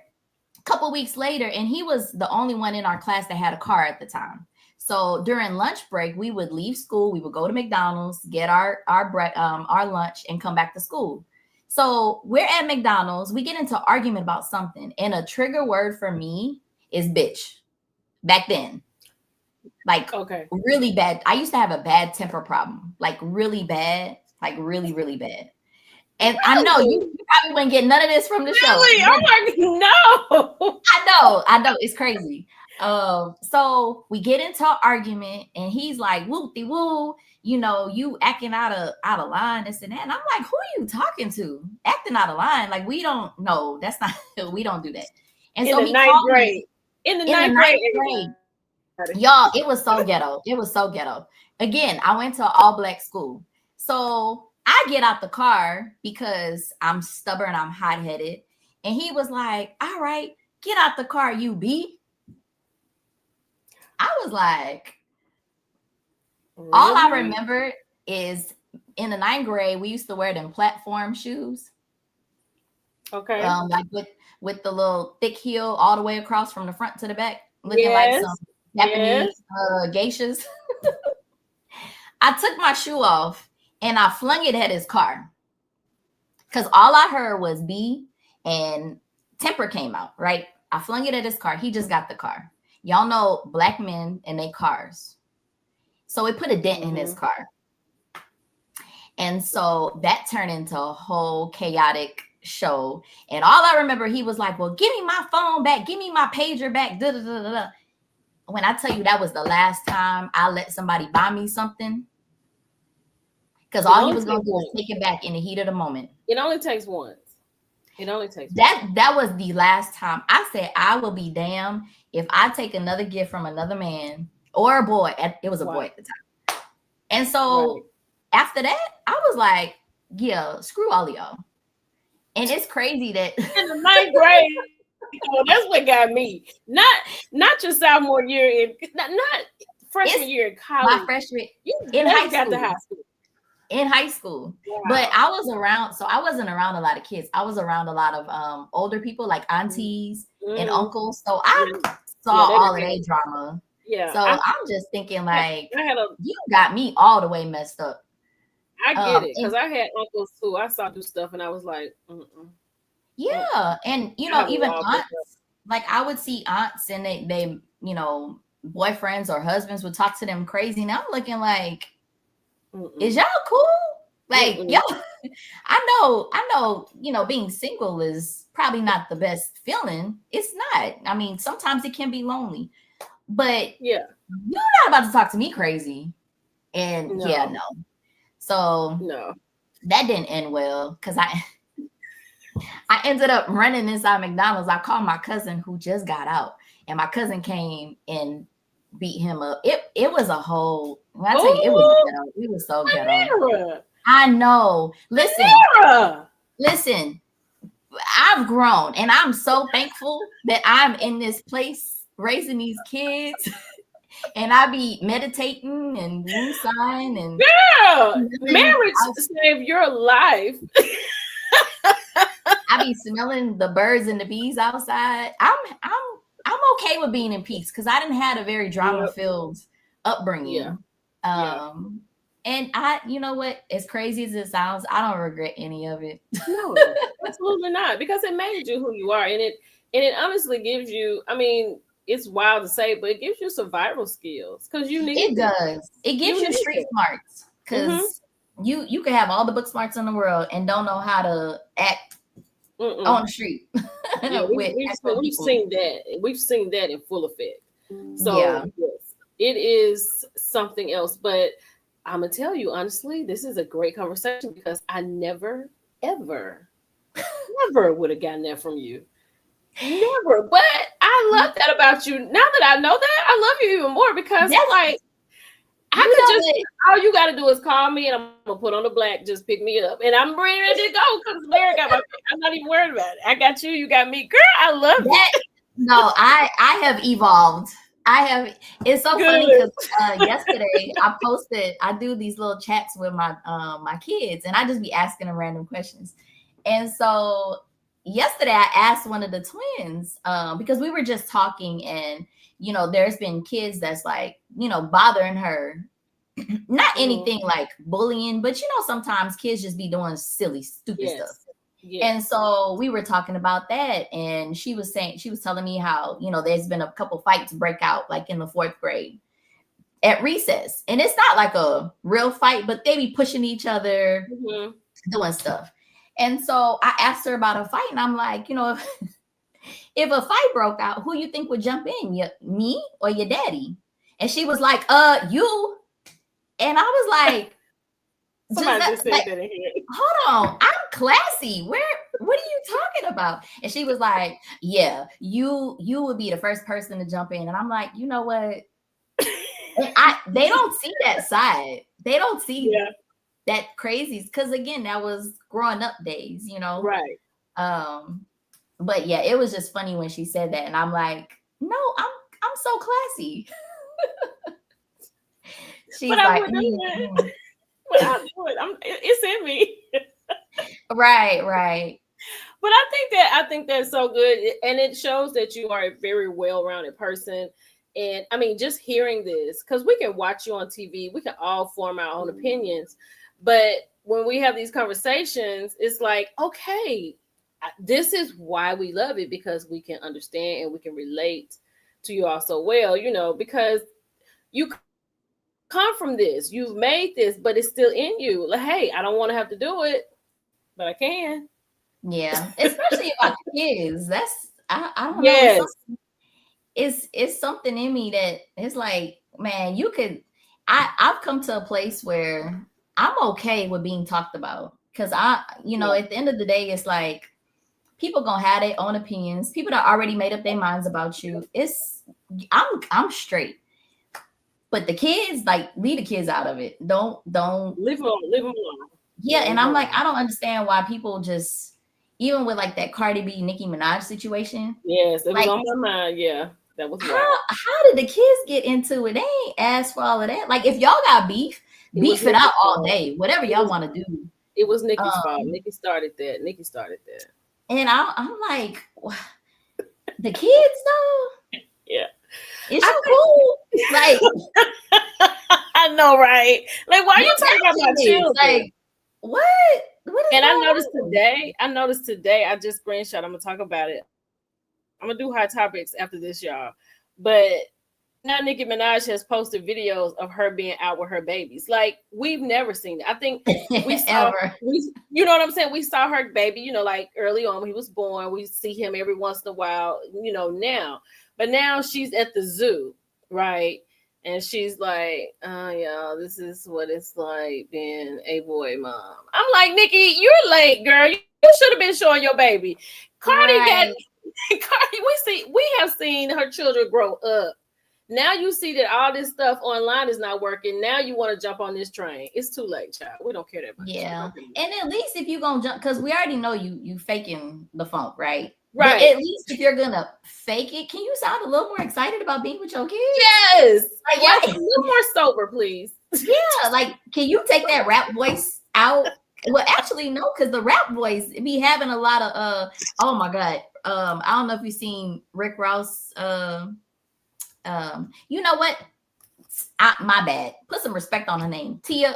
a couple weeks later, and he was the only one in our class that had a car at the time. So during lunch break, we would leave school. We would go to McDonald's, get our lunch, and come back to school. So we're at McDonald's. We get into argument about something, and a trigger word for me is bitch. Back then, like really bad. I used to have a bad temper problem, like really bad, like really, really bad. And I know you probably wouldn't get none of this from the show. Oh my no! I know, it's crazy. So we get into an argument, and he's like, "Whoop-de-woo, you acting out of line, this and that." And I'm like, "Who are you talking to? Acting out of line? Like we don't know. That's not. We don't do that." And so he called me in the ninth grade. Y'all, it was so ghetto. It was so ghetto. Again, I went to an all black school, so I get out the car because I'm stubborn, I'm hot-headed. And he was like, all right, get out the car, you B. I was like, really? All I remember is in the 9th grade, we used to wear them platform shoes. Okay. Like with the little thick heel all the way across from the front to the back, looking like some Japanese geishas. I took my shoe off and I flung it at his car because all I heard was B and temper came out, right? I flung it at his car. He just got the car. Y'all know black men and their cars. So it put a dent in his car. And so that turned into a whole chaotic show. And all I remember, he was like, well, give me my phone back. Give me my pager back. Da, da, da, da, da. When I tell you that was the last time I let somebody buy me something, because all he was going to do was take it back in the heat of the moment. It only takes once. It only takes that was the last time. I said, I will be damned if I take another gift from another man or a boy. It was a boy at the time. And so after that, I was like, yeah, screw all of y'all. And it's crazy that in the 9th grade, that's what got me. Not your sophomore year not freshman year in college. My freshman in high school. In high school. Wow. But I was around, so I wasn't around a lot of kids. I was around a lot of older people like aunties and uncles. So I saw all of their drama. Yeah. So I'm just thinking like, you got me all the way messed up. I get it, because I had uncles who I saw do stuff and I was like, yeah. And even aunts, like I would see aunts and they boyfriends or husbands would talk to them crazy. And I'm looking like, is y'all cool? Like, yo, I know, being single is probably not the best feeling. It's not. I mean, sometimes it can be lonely, but you're not about to talk to me crazy. And no. So that didn't end well because I ended up running inside McDonald's. I called my cousin who just got out, and my cousin came and beat him up. It was a whole. When I tell you, it was ghetto. It was so ghetto. I know. Listen. I've grown, and I'm so thankful that I'm in this place raising these kids. And I be meditating and woosine and marriage saved your life. I be smelling the birds and the bees outside. I'm okay with being in peace because I didn't have a very drama-filled upbringing. And you know what? As crazy as it sounds, I don't regret any of it. No, absolutely not, because it made you who you are, and it honestly gives you. I mean, it's wild to say, but it gives you survival skills because you need It them. does. It You gives you need street them. smarts Mm-hmm. because you can have all the book smarts in the world and don't know how to act on Mm-mm. the street Yeah, with actual we've people. seen that. We've seen that in full effect. So Yeah. yes, it is something else. But I'm gonna tell you honestly, this is a great conversation because I never, ever, never would have gotten that from you. Never. But I You, love that about you. Now that I know that, I love you even more because I'm that's like, I you could know just what? all you got to do is call me and I'm gonna put on the black, just pick me up, and I'm ready to go because Larry got my. I'm not even worried about it. I got you. You got me, girl. I love That it. no, I have evolved. I have. It's so funny Good. because yesterday I do these little chats with my kids, and I just be asking them random questions. And so yesterday I asked one of the twins because we were just talking, and there's been kids that's like bothering her. Not Mhm. anything like bullying, but sometimes kids just be doing silly, stupid stuff. Yes. And Yes. so we were talking about that, and she was telling me how there's been a couple fights break out like in the fourth grade at recess, and it's not like a real fight, but they be pushing each other, Hmm. doing stuff. And so I asked her about a fight, and I'm like, if a fight broke out, who you think would jump in, me or your daddy? And she was like, you. And I was like, just Somebody that, just said like, that in here. hold on, I'm classy. What are you talking about? And she was like, yeah, you would be the first person to jump in. And I'm like, you know what? They don't see that side. They don't see Yeah. that crazy. Because again, that was growing up days, Right. Um, but yeah, it was just funny when she said that. And I'm like, no, I'm so classy. But She's I like, would do it. But I'll do it. It's in me. right, right. But I think that's so good, and it shows that you are a very well-rounded person. And I mean, just hearing this, because we can watch you on TV, we can all form our own opinions, but when we have these conversations, it's like, okay, this is why we love it because we can understand and we can relate to you all so well, because you come from this, you've made this, but it's still in you. Like, hey, I don't want to have to do it, but I can. Yeah, especially about kids. I don't know. Yes. It's something in me that it's like, man, you could. I've come to a place where I'm okay with being talked about because Yeah. at the end of the day, it's like people gonna have their own opinions. People that already made up their minds about you. I'm straight, but the kids, like, leave the kids out of it. Don't. Leave them alone. Yeah, Yeah, and leave them I'm like, alone. I don't understand why people just, even with like that Cardi B, Nicki Minaj situation, Yes, it was like, on my mind. Yeah, that was how wild. how did the kids get into it? They ain't asked for all of that. Like, if y'all got beef, It was beef it out Nikki's all fault. day, whatever It y'all was want to do. it was Nikki's fault. Um, Nikki started that. Nikki started that. and I'm like, the kids though, Yeah, is I you cool? Like, think I know, right? Like, why are you you talking about my mentioned this. children? Like, what? What is And I going noticed on? today. I noticed today. I just screenshot. I'm gonna talk about it. I'm gonna do hot topics after this, y'all. But now Nicki Minaj has posted videos of her being out with her babies. Like, we've never seen it. I think Ever. you know what I'm saying? We saw her baby, like early on when he was born. We see him every once in a while, now. But now she's at the zoo, right? And she's like, oh yeah, this is what it's like being a boy mom. I'm like, Nikki, you're late, girl. You should have been showing your baby. Cardi got Right. Cardi, we have seen her children grow up. Now you see that all this stuff online is not working. Now you want to jump on this train. It's too late, child. We don't care that much. We Yeah. don't care that And much. at least if you're gonna jump, because we already know you faking the funk, right? But Right. at least if you're gonna fake it, can you sound a little more excited about being with your kids? Yes. Like, Yes. A why? little more sober, please. Yeah, like, can you take that rap voice out? Well, actually, no, because the rap voice be having a lot of oh my god. I don't know if you've seen Rick Ross. You know what? My bad. Put some respect on her name. Tia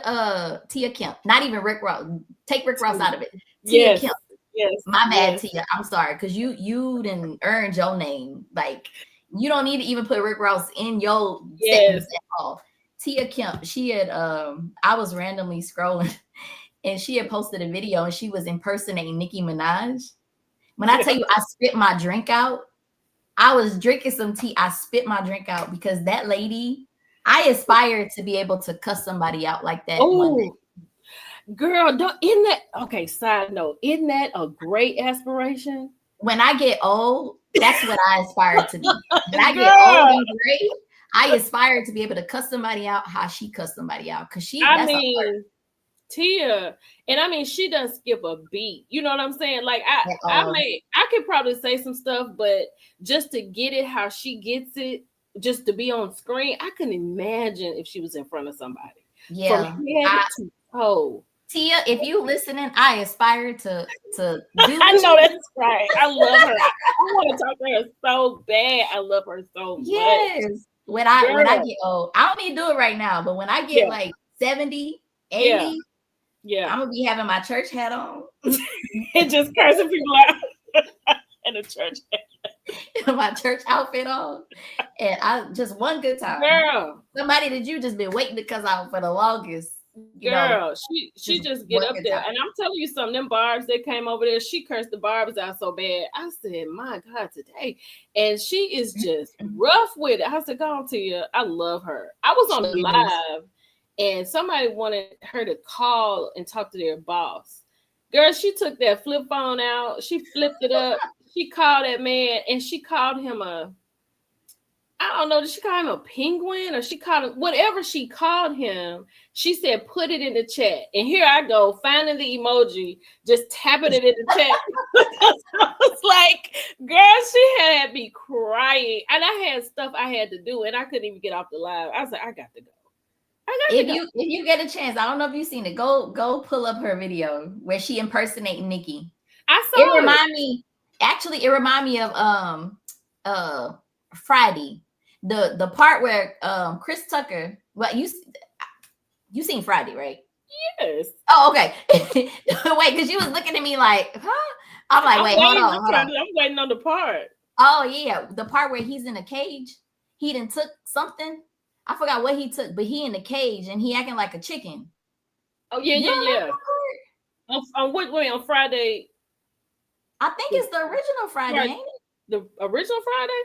Kemp. Not even Rick Ross. Take Rick Ross out of it. Tia Yes, Kemp. yes, My bad, yes, Tia. I'm sorry, because you didn't earn your name. Like, you don't need to even put Rick Ross in your yes. sentence at all. Tia Kemp, she had I was randomly scrolling and she had posted a video and she was impersonating Nicki Minaj. When I tell you I spit my drink out, I was drinking some tea. I spit my drink out because that lady, I aspire to be able to cuss somebody out like that one day. Oh, girl, don't, isn't that okay? Side note, isn't that a great aspiration? When I get old, that's what I aspire to be. When I get old Girl, and gray, I aspire to be able to cuss somebody out how she cussed somebody out. Cause I that's a art mean, Tia, and I mean, she doesn't skip a beat. You know what I'm saying? Like at all. I could probably say some stuff, but just to get it how she gets it, just to be on screen, I couldn't imagine if she was in front of somebody from Yeah. head to toe. Tia, if you listening, I aspire to do I what know you do. that's right. I love her. I want to talk to her so bad. I love her so much. Yes. When I Girl. get old, I don't need to do it right now, but when I get Yeah. like 70, Yeah. 80, Yeah. I'm gonna be having my church hat on, And just cursing people out in the church. my church outfit on, and I just one good time. Girl. Somebody that you just been waiting to cuss out for the longest, Girl, she just just get one up good there, time. and I'm telling you something. Them barbs that came over there, she cursed the barbs out so bad. I said, "My God, today!" And she is just rough with it. I said, "Go on to you." I love her. I was She on the is. live, and somebody wanted her to call and talk to their boss. Girl, she took that flip phone out. She flipped it up. She called that man, and she called him a, I don't know, did she call him a penguin or she called him whatever she called him? She said, put it in the chat. And here I go, finding the emoji, just tapping it in the chat. I was like, girl, she had me crying. And I had stuff I had to do, and I couldn't even get off the live. I was like, I got to go. I got to go. If you get a chance, I don't know if you've seen it. Go pull up her video where she impersonating Nicki. I It saw it. remind me, actually, it remind me of uh Friday. The part where Chris Tucker, well, you seen Friday, right? Yes. Oh, okay. Wait, because you was looking at me like, huh? I'm like, wait, hold on. I'm waiting on the part. Oh yeah, the part where he's in a cage. He done took something. I forgot what he took, but he in the cage and he acting like a chicken. Oh, yeah, You yeah, don't remember yeah. that part? On what way? On Friday? I think it's the original Friday, ain't it? The original Friday?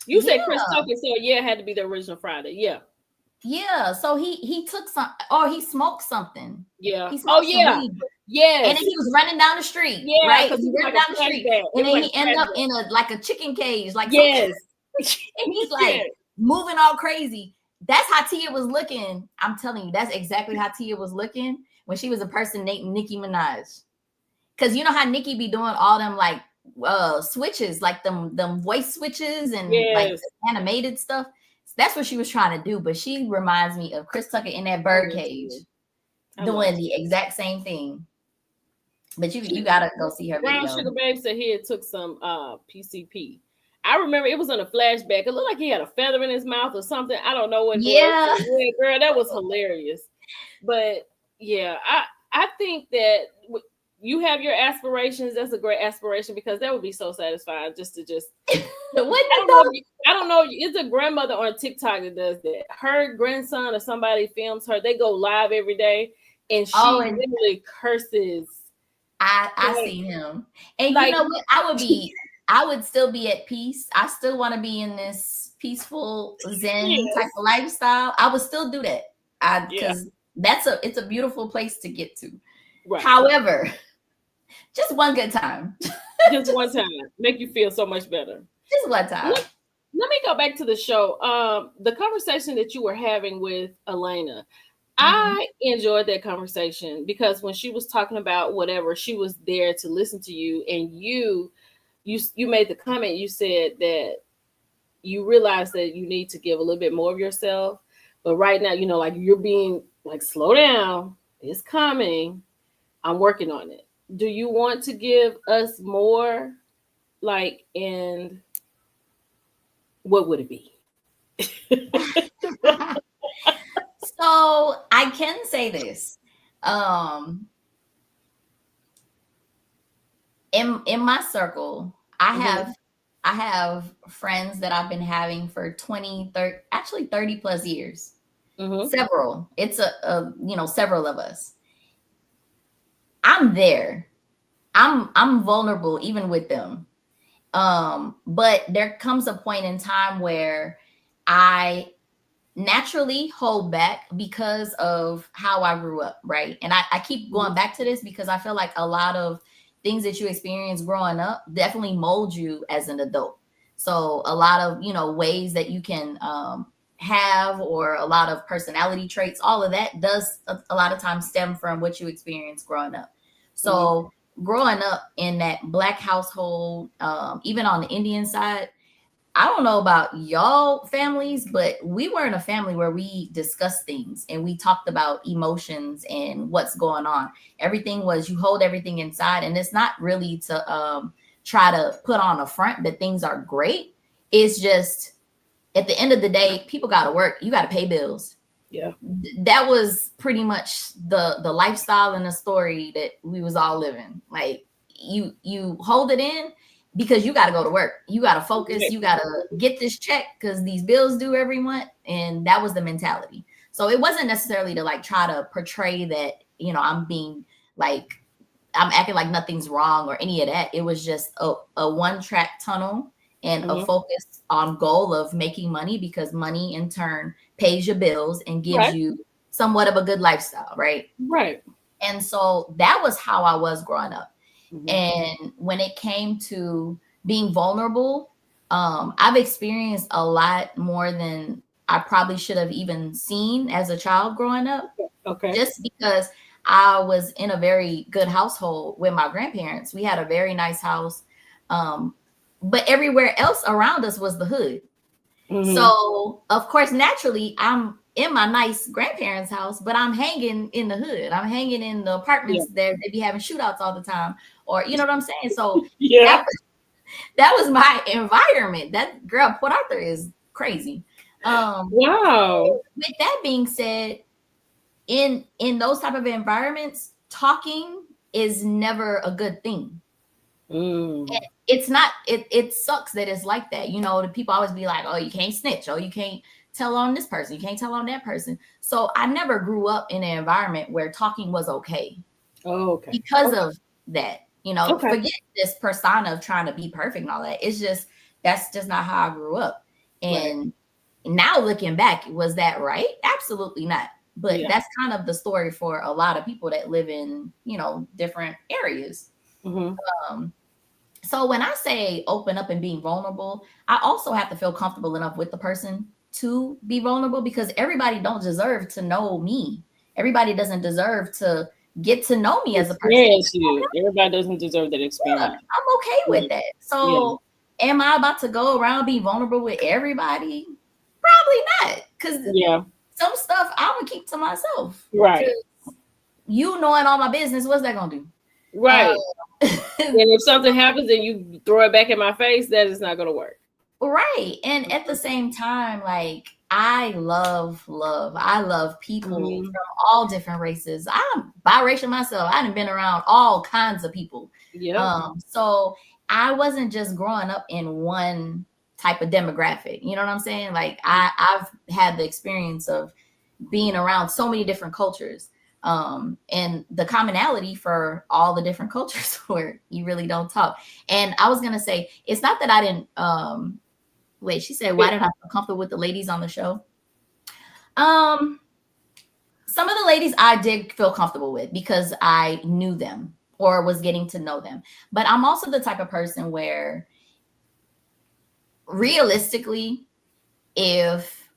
You said Chris Yeah. Tucker, so yeah, it had to be the original Friday. Yeah. Yeah. So he took some, or he smoked something. Yeah. He Oh smoked some yeah. weed. Yes. And then he was running down the street, Yeah, right? because He it was ran like down a the street, flashback. and It was then like he a ended up flashback. in a chicken cage, like Yes. and he's like Yes. moving all crazy. That's how Tia was looking. I'm telling you, that's exactly how Tia was looking when she was impersonating Nicki Minaj. Because you know how Nicki be doing all them like switches, like them voice switches and like Yes. animated stuff. That's what she was trying to do. But she reminds me of Chris Tucker in that bird cage doing the exact same thing. But you gotta go see her Brown video. Sugar Babe said he had took some PCP. I remember it was on a flashback. It looked like he had a feather in his mouth or something. I don't know what it was. Yeah, girl, that was hilarious. But yeah, I think that you have your aspirations. That's a great aspiration because that would be so satisfying just to just. I don't know. It's a grandmother on TikTok that does that. Her grandson or somebody films her. They go live every day, and she literally curses. I seen him, and like, you know what? I would still be at peace. I still want to be in this peaceful Zen type of lifestyle. I would still do that, because it's a beautiful place to get to. Right. However, just one good time. Just one time. Make you feel so much better. Just one time. Let me go back to the show. The conversation that you were having with Elena, I enjoyed that conversation because when she was talking about whatever, she was there to listen to you, and you made the comment. You said that you realize that you need to give a little bit more of yourself, but right now, like you're being like, slow down. It's coming. I'm working on it. Do you want to give us more? Like, and what would it be? So I can say this. Um, in my circle, Mm-hmm. I have friends that I've been having for 20, 30, actually 30 plus years. Mm-hmm. Several. It's several of us. I'm there. I'm vulnerable even with them. But there comes a point in time where I naturally hold back because of how I grew up, right? And I keep going back to this because I feel like a lot of things that you experience growing up definitely mold you as an adult. So a lot of, ways that you can have, or a lot of personality traits, all of that does a lot of times stem from what you experience growing up. Mm-hmm. So growing up in that Black household, even on the Indian side, I don't know about y'all families, but we were in a family where we discussed things and we talked about emotions and what's going on. Everything was, you hold everything inside, and it's not really to try to put on a front that things are great. It's just at the end of the day, people got to work. You got to pay bills. Yeah. That was pretty much the lifestyle and the story that we was all living. Like you hold it in because you got to go to work. You got to focus. You got to get this check because these bills due every month. And that was the mentality. So it wasn't necessarily to like try to portray that, I'm being like, I'm acting like nothing's wrong or any of that. It was just a one track tunnel and a Mm-hmm. focus on goal of making money, because money in turn pays your bills and gives Right. you somewhat of a good lifestyle, right? Right. And so that was how I was growing up. Mm-hmm. And when it came to being vulnerable, I've experienced a lot more than I probably should have even seen as a child growing up, Okay. just because I was in a very good household with my grandparents. We had a very nice house. Um, but everywhere else around us was the hood. Mm-hmm. So, of course, naturally, I'm in my nice grandparents' house, but I'm hanging in the hood. I'm hanging in the Yeah. apartments there. They be having shootouts all the time, or you know what I'm saying. So Yeah. that that was my environment. That girl, Port Arthur is crazy. Wow. With that being said, in those type of environments, talking is never a good thing. Mm. It's not, it sucks that it's like that. The people always be like, oh, you can't snitch, oh, you can't tell on this person, you can't tell on that person. So I never grew up in an environment where talking was okay Oh, okay. because Okay. of that. Okay. Forget this persona of trying to be perfect and all that. It's just, that's just not how I grew up. Right. And now looking back, was that right? Absolutely not. But Yeah. that's kind of the story for a lot of people that live in, different areas. Mm-hmm. um so when I say open up and being vulnerable, I also have to feel comfortable enough with the person to be vulnerable, because everybody don't deserve to know me. Everybody doesn't deserve to get to know me as a person. Experience you. Everybody doesn't deserve that Yeah, experience. I'm okay with Right. that. Yeah. So am I about to go around be vulnerable with everybody? Probably not. Because Yeah. some stuff I'm gonna keep to myself. Right. Because you knowing all my business, what's that gonna do? Uh, Right. And if something happens and you throw it back in my face, that is not going to work. Right. And at the same time, like, I love. I love people Mm-hmm. from all different races. I'm biracial myself. I've been around all kinds of people. Yep. So I wasn't just growing up in one type of demographic. You know what I'm saying? Like, I've had the experience of being around so many different cultures. And the commonality for all the different cultures where you really don't talk. And I was gonna say, it's not that I didn't wait, she said, why did I feel comfortable with the ladies on the show? Um, some of the ladies I did feel comfortable with because I knew them or was getting to know them. But I'm also the type of person where realistically, if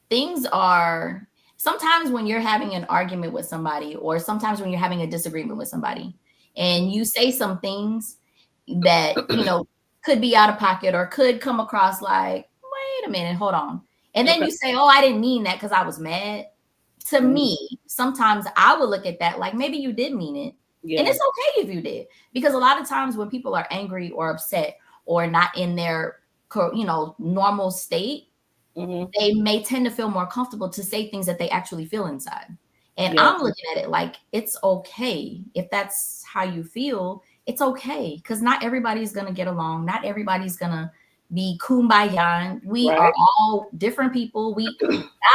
things are, sometimes when you're having an argument with somebody, or sometimes when you're having a disagreement with somebody, and you say some things that, could be out of pocket or could come across like, wait a minute, hold on. And then Okay. you say, oh, I didn't mean that because I was mad. To me, sometimes I would look at that like, maybe you did mean it. And Yeah. it's okay if you did. Because a lot of times when people are angry or upset or not in their, normal state, Mm-hmm. they may tend to feel more comfortable to say things that they actually feel inside. And Yeah. I'm looking at it like it's okay if that's how you feel. It's okay because not everybody's gonna get along. Not everybody's gonna be kumbaya. We are Right. all different people.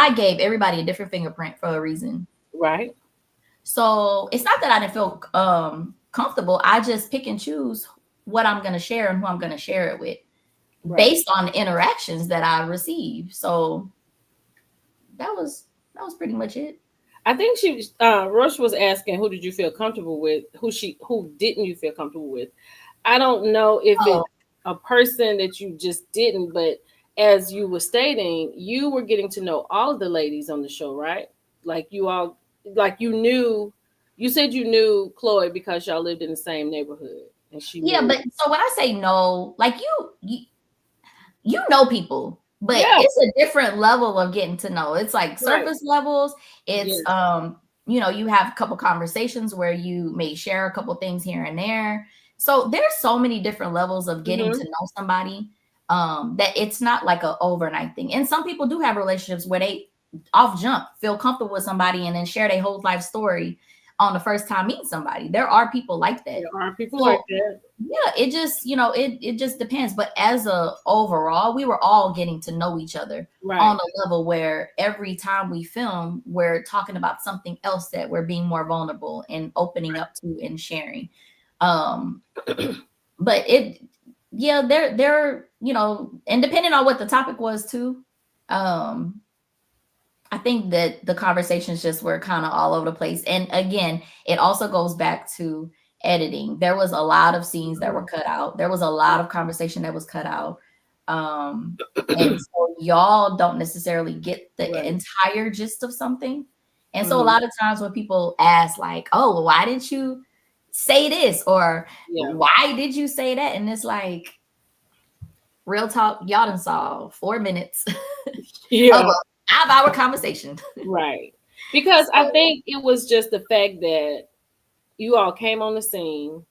I gave everybody a different fingerprint for a reason. Right. So it's not that I didn't feel comfortable. I just pick and choose what I'm gonna share and who I'm gonna share it with Right. based on the interactions that I receive. So that was that was pretty much it. I think Rush was asking who did you feel comfortable with, who didn't you feel comfortable with. I don't know if Oh, it's a person that you just didn't, but as you were stating, you were getting to know all of the ladies on the show, right? Like you all, like you knew, you said you knew Chloe because y'all lived in the same neighborhood, and she yeah, knew. but so when I say no, like you know people, but Yeah, it's a different level of getting to know. It's like right. surface levels. It's Yes. you have a couple conversations where you may share a couple things here and there. So there's so many different levels of getting Mm-hmm. to know somebody that it's not like a overnight thing. And some people do have relationships where they off jump feel comfortable with somebody and then share their whole life story on the first time meeting somebody. There are people like that. There are people like So that. yeah, it just it just depends. But as a overall, we were all getting to know each other on Right. a level where every time we film, we're talking about something else that we're being more vulnerable and opening up to and sharing. Um, but it yeah, there and depending on what the topic was too. Um, I think that the conversations just were kind of all over the place. And again, it also goes back to editing. There was a lot of scenes that were cut out. There was a lot of conversation that was cut out. Um, and so y'all don't necessarily get the Right. entire gist of something. And so a Hmm. lot of times when people ask like, "Oh, well, why didn't you say this?" or Yeah. "Why did you say that?" And it's like, real talk, y'all done saw 4 minutes of Yeah. a 5-hour conversation. Right. Because I So think it was just the fact that you all came on the scene,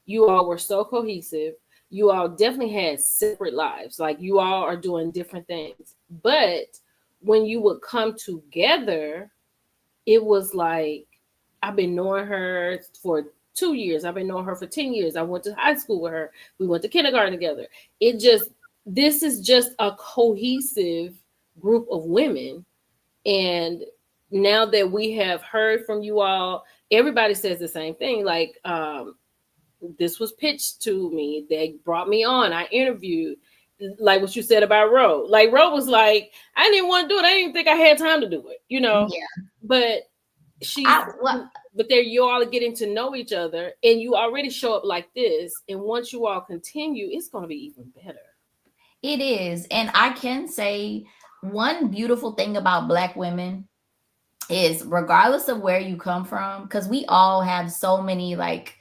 you all were so cohesive, you all definitely had separate lives. Like you all are doing different things. But when you would come together, it was like I've been knowing her for 2 years. I've been knowing her for 10 years. I went to high school with her. We went to kindergarten together. It just this is just a cohesive group of women. And now that we have heard from you all, everybody says the same thing. Like, this was pitched to me. They brought me on. I interviewed. Like what you said about Ro. Like Ro was like, I didn't even want to do it. I didn't even think I had time to do it, you know. yeah. But she's I well, but there you all are getting to know each other and you already show up like this. And once you all continue, it's gonna be even better. it is. And I can say one beautiful thing about Black women is regardless of where you come from, because we all have so many like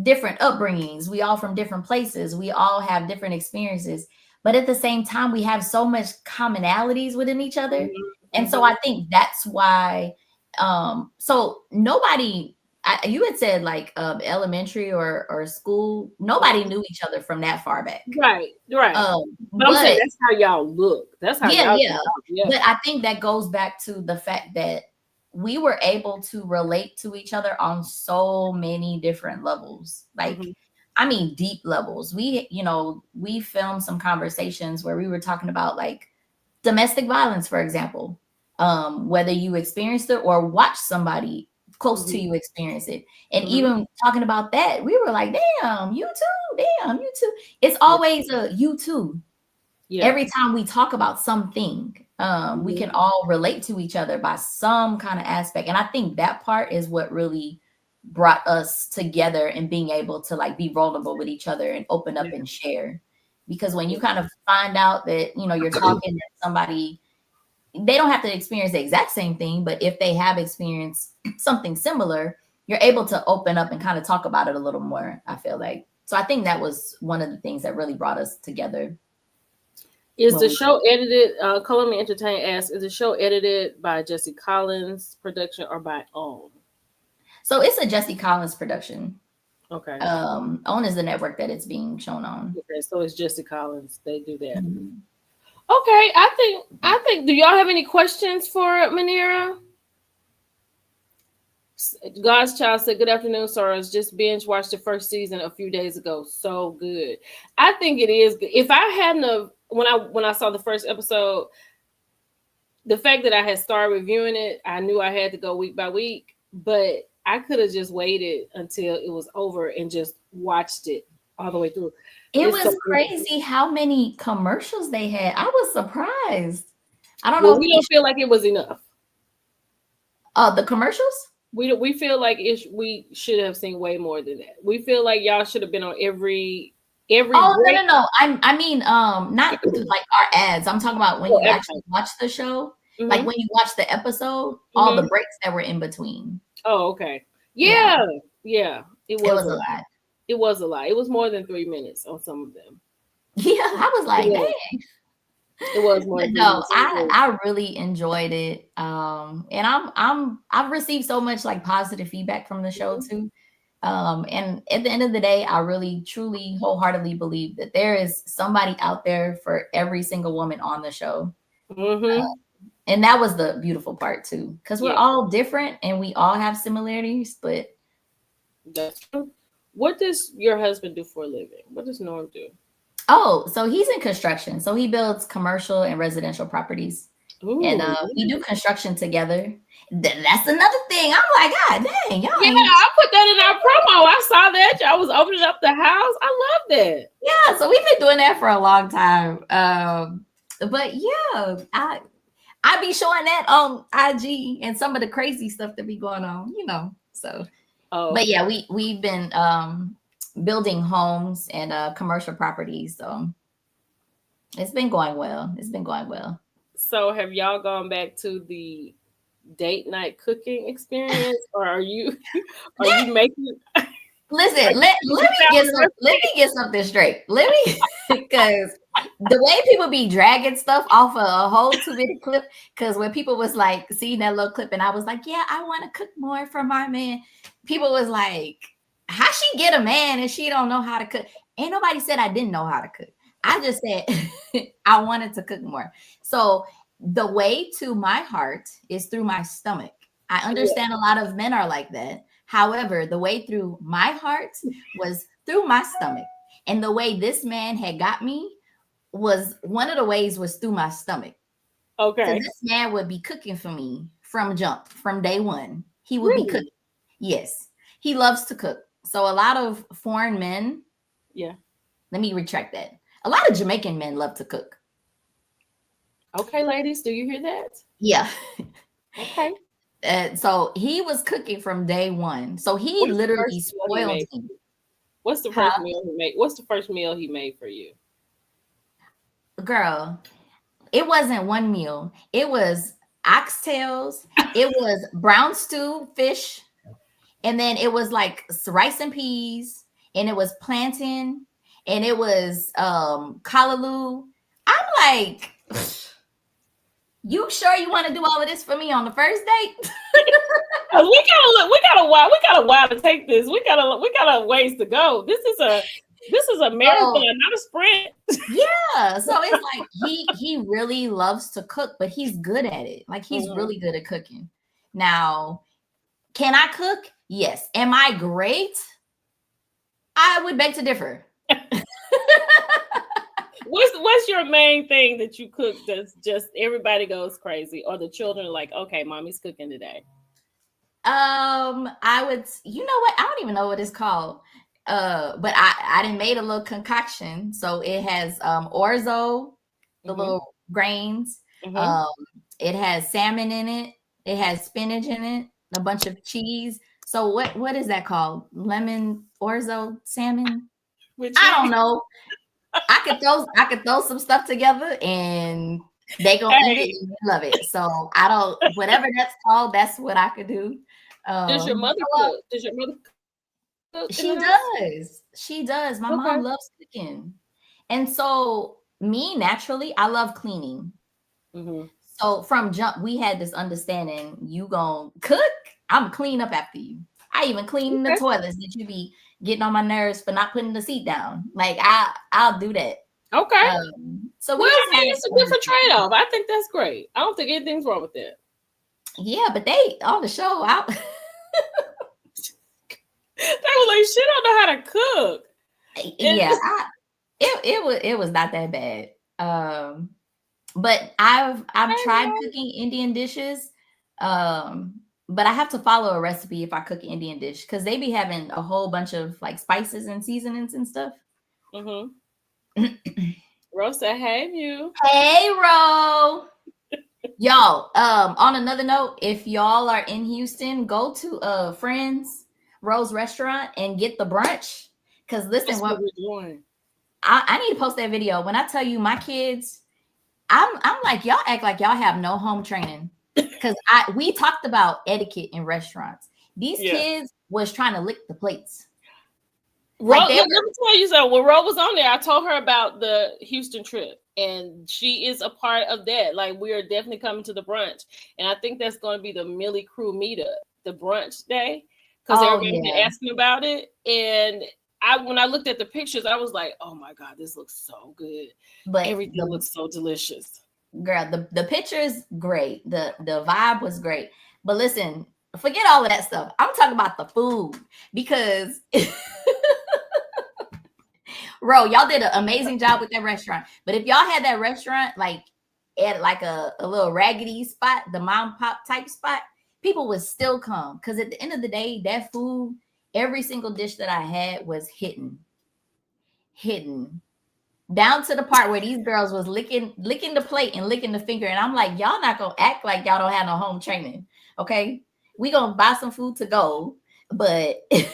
different upbringings, we all from different places, we all have different experiences, but at the same time, we have so much commonalities within each other. Mm-hmm, And so mm-hmm, I think that's why so nobody you had said like elementary or school, nobody mm-hmm. knew each other from that far back. Right, right. But I'm saying But that's how y'all look. That's how yeah, y'all yeah. come out. Yeah. But I think that goes back to the fact that we were able to relate to each other on so many different levels. Like, Mm-hmm, I mean, deep levels. We filmed some conversations where we were talking about like domestic violence, for example, whether you experienced it or watched somebody close to mm-hmm, you experience it. And mm-hmm. even talking about that, we were like, damn, you too, damn, you too. It's Yeah. always a you too. Yeah. Every time we talk about something, we Mm-hmm. can all relate to each other by some kind of aspect. And I think that part is what really brought us together and being able to like be vulnerable with each other and open up Yeah. and share. Because when you Yeah. kind of find out that, you're talking to somebody, they don't have to experience the exact same thing, but if they have experienced something similar, you're able to open up and kind of talk about it a little more, I feel like. So I think that was one of the things that really brought us together Is when the we show edited? Color Me Entertain asks, is the show edited by Jesse Collins production or by OWN? So it's a Jesse Collins production. Okay. OWN is the network that it's being shown on. Okay. So it's Jesse Collins. They do that. Mhm. Okay, I think. Do y'all have any questions for Muneera? God's Child said, "Good afternoon, Soros. Just binge watched the first season a few days ago. So good. I think it is good. If I hadn't have when I saw the first episode, the fact that I had started reviewing it, I knew I had to go week by week. But I could have just waited until it was over and just watched it all the way through. It It's so was good. crazy how many commercials they had. I was surprised. I don't Well, know if we we don't feel like it was enough. the commercials. We feel like we should have seen way more than that. We feel like y'all should have been on every Oh no break. no no! I mean not like our ads. I'm talking about when Oh, you actually everything. watch the show. Like Mm-hmm. when you watch the episode, all the Mm-hmm. breaks that were in between. Oh, okay. Yeah, Yeah, yeah. It it was was a a lot. lot. It was a lot. It was more than 3 minutes on some of them. Yeah, I was It like, was. dang. It was more But than three no, minutes. It was I good. I really enjoyed it. And I've received so much like positive feedback from the show Mhm. too. And at the end of the day, I really, truly, wholeheartedly believe that there is somebody out there for every single woman on the show. Mhm. And that was the beautiful part too, because we're Yeah, all different and we all have similarities. But that's true. What does your husband do for a living? What does Norm do? oh, so he's in construction. So he builds commercial and residential properties. And Ooh, we do nice. construction together. That's another thing. I'm like, God dang, y'all Yeah, ain't. I put that in our promo. I saw that y'all was opening up the house. I love that. Yeah, so we've been doing that for a long time. But yeah, I be showing that on IG and some of the crazy stuff that be going on, you know. So, Oh, but okay. yeah, we've been building homes and commercial properties. So it's been going well. It's been going well. So have y'all gone back to the date night cooking experience, or are you are That you making are listen, you let making me get salad some let recipe? me get something straight. Let me because the way people be dragging stuff off of a whole 2 minute clip, because when people was like seeing that little clip and I was like, yeah, I want to cook more for my man. People was like, how she get a man and she don't know how to cook? Ain't nobody said I didn't know how to cook. I just said I wanted to cook more. So the way to my heart is through my stomach. I Yeah. understand a lot of men are like that. However, the way through my heart was through my stomach. And the way this man had got me was one of the ways was through my stomach. So Okay. this man would be cooking for me from jump, from day one. He would be cooking. Really? Yes, he loves to cook. So a lot of foreign men, Yeah. let me retract that. A lot of Jamaican men love to cook. Okay, ladies, do you hear that? Yeah. Okay. So he was cooking from day one. So he What's the first literally meal he spoiled made? me. What's the Huh? first meal he made? What's the first meal he made for you? Girl, it wasn't one meal. It was oxtails. It was brown stew fish. And then it was like rice and peas. And it was plantain. And it was callaloo. I'm like, you sure you want to do all of this for me on the first date? 'Cause we got a while to take this. We got a ways to go. This is a marathon, So not a sprint. yeah, so it's like he really loves to cook, but he's good at it. Like he's Mhm. really good at cooking. Now, can I cook? Yes. Am I great? I would beg to differ. What's your main thing that you cook that's just everybody goes crazy, or the children are like, okay, mommy's cooking today? I would, you know what? I don't even know what it's called. But I done made a little concoction. So it has orzo, the Mm-hmm. little grains. Mm-hmm. Um, it has salmon in it. It has spinach in it, a bunch of cheese. So what is that called? Lemon orzo salmon? With I cheese. don't know. I could throw some stuff together and they gonna eat it Hey, and they love it. So I don't whatever that's called, that's what I could do. does your mother So cook? Does your mother cook in the she house? does. She does. My Okay. mom loves cooking. And so me naturally, I love cleaning. Mm-hmm. So from jump, we had this understanding you gonna cook, I'm clean up after you. I even clean the Okay. toilets that you be getting on my nerves for not putting the seat down. Like I'll do that. Okay. So Well, we I just mean, had it's a different trade off. I think that's great. I don't think anything's wrong with that. yeah, but they on the show out. They were like, she don't know how to cook. Yeah, And it was not that bad. But I've tried cooking Indian dishes. But I have to follow a recipe if I cook an Indian dish because they be having a whole bunch of like spices and seasonings and stuff. mm-hmm. Rose said, "Hey, you." Hey, Ro. Y'all, on another note, if y'all are in Houston, go to Friends Rose Restaurant and get the brunch. Cause listen, That's what what we're doing. I need to post that video. When I tell you my kids, I'm like, y'all act like y'all have no home training. Cause we talked about etiquette in restaurants. These Yeah. kids was trying to lick the plates. Ro, Like let they me tell you something. When Ro was on there, I told her about the Houston trip, and she is a part of that. Like, we are definitely coming to the brunch, and I think that's going to be the Millie Crew meetup, the brunch day, because oh everybody's been yeah. asking about it. And when I looked at the pictures, I was like, oh my god, this looks so good. But Everything looks so delicious. girl, the picture is great. The vibe was great. But listen, forget all of that stuff. I'm talking about the food because Ro, y'all did an amazing job with that restaurant. But if y'all had that restaurant like at like a little raggedy spot, the mom pop type spot, people would still come. Because at the end of the day, that food, every single dish that I had was hidden. Down to the part where these girls was licking the plate and licking the finger. And I'm like, y'all not gonna act like y'all don't have no home training. Okay. We gonna buy some food to go, but it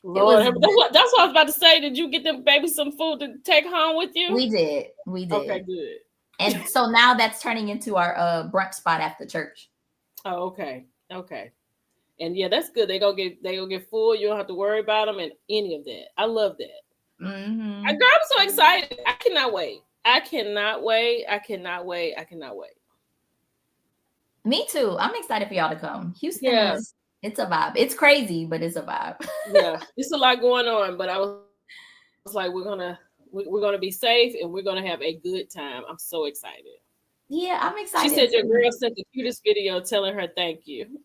Lord, was that's what I was about to say. Did you get them baby some food to take home with you? we Okay, did. good. And so now that's turning into our brunch spot after church. Oh, okay, okay. And yeah, that's good. They gonna get full. You don't have to worry about them and any of that. I love that. Mm-hmm. Girl, I'm so excited. I cannot wait. I cannot wait. I cannot wait. I cannot wait. Me too. I'm excited for y'all to come. Houston Yeah, is it's a vibe. It's crazy, but it's a vibe. yeah. It's a lot going on, but I was like, we're gonna be safe and we're gonna have a good time. I'm so excited. Yeah, I'm She said excited your girl too. sent the cutest video telling her thank you.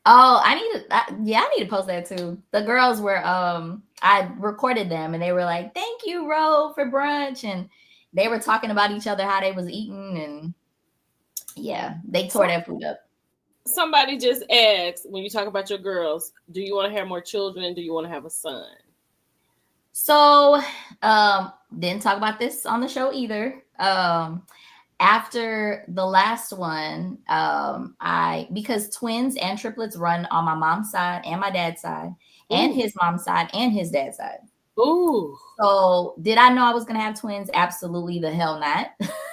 Oh, I need to post that too. The girls were I recorded them and they were like, "Thank you, Ro, for brunch." And they were talking about each other, how they was eating, and yeah, they tore So that food up. somebody just asked, when you talk about your girls, do you want to have more children? Do you want to have a son? So didn't talk about this on the show either. After the last one, I because twins and triplets run on my mom's side and my dad's side, and Ooh, his mom's side and his dad's side. ooh. So, did I know I was going to have twins? Absolutely the hell not.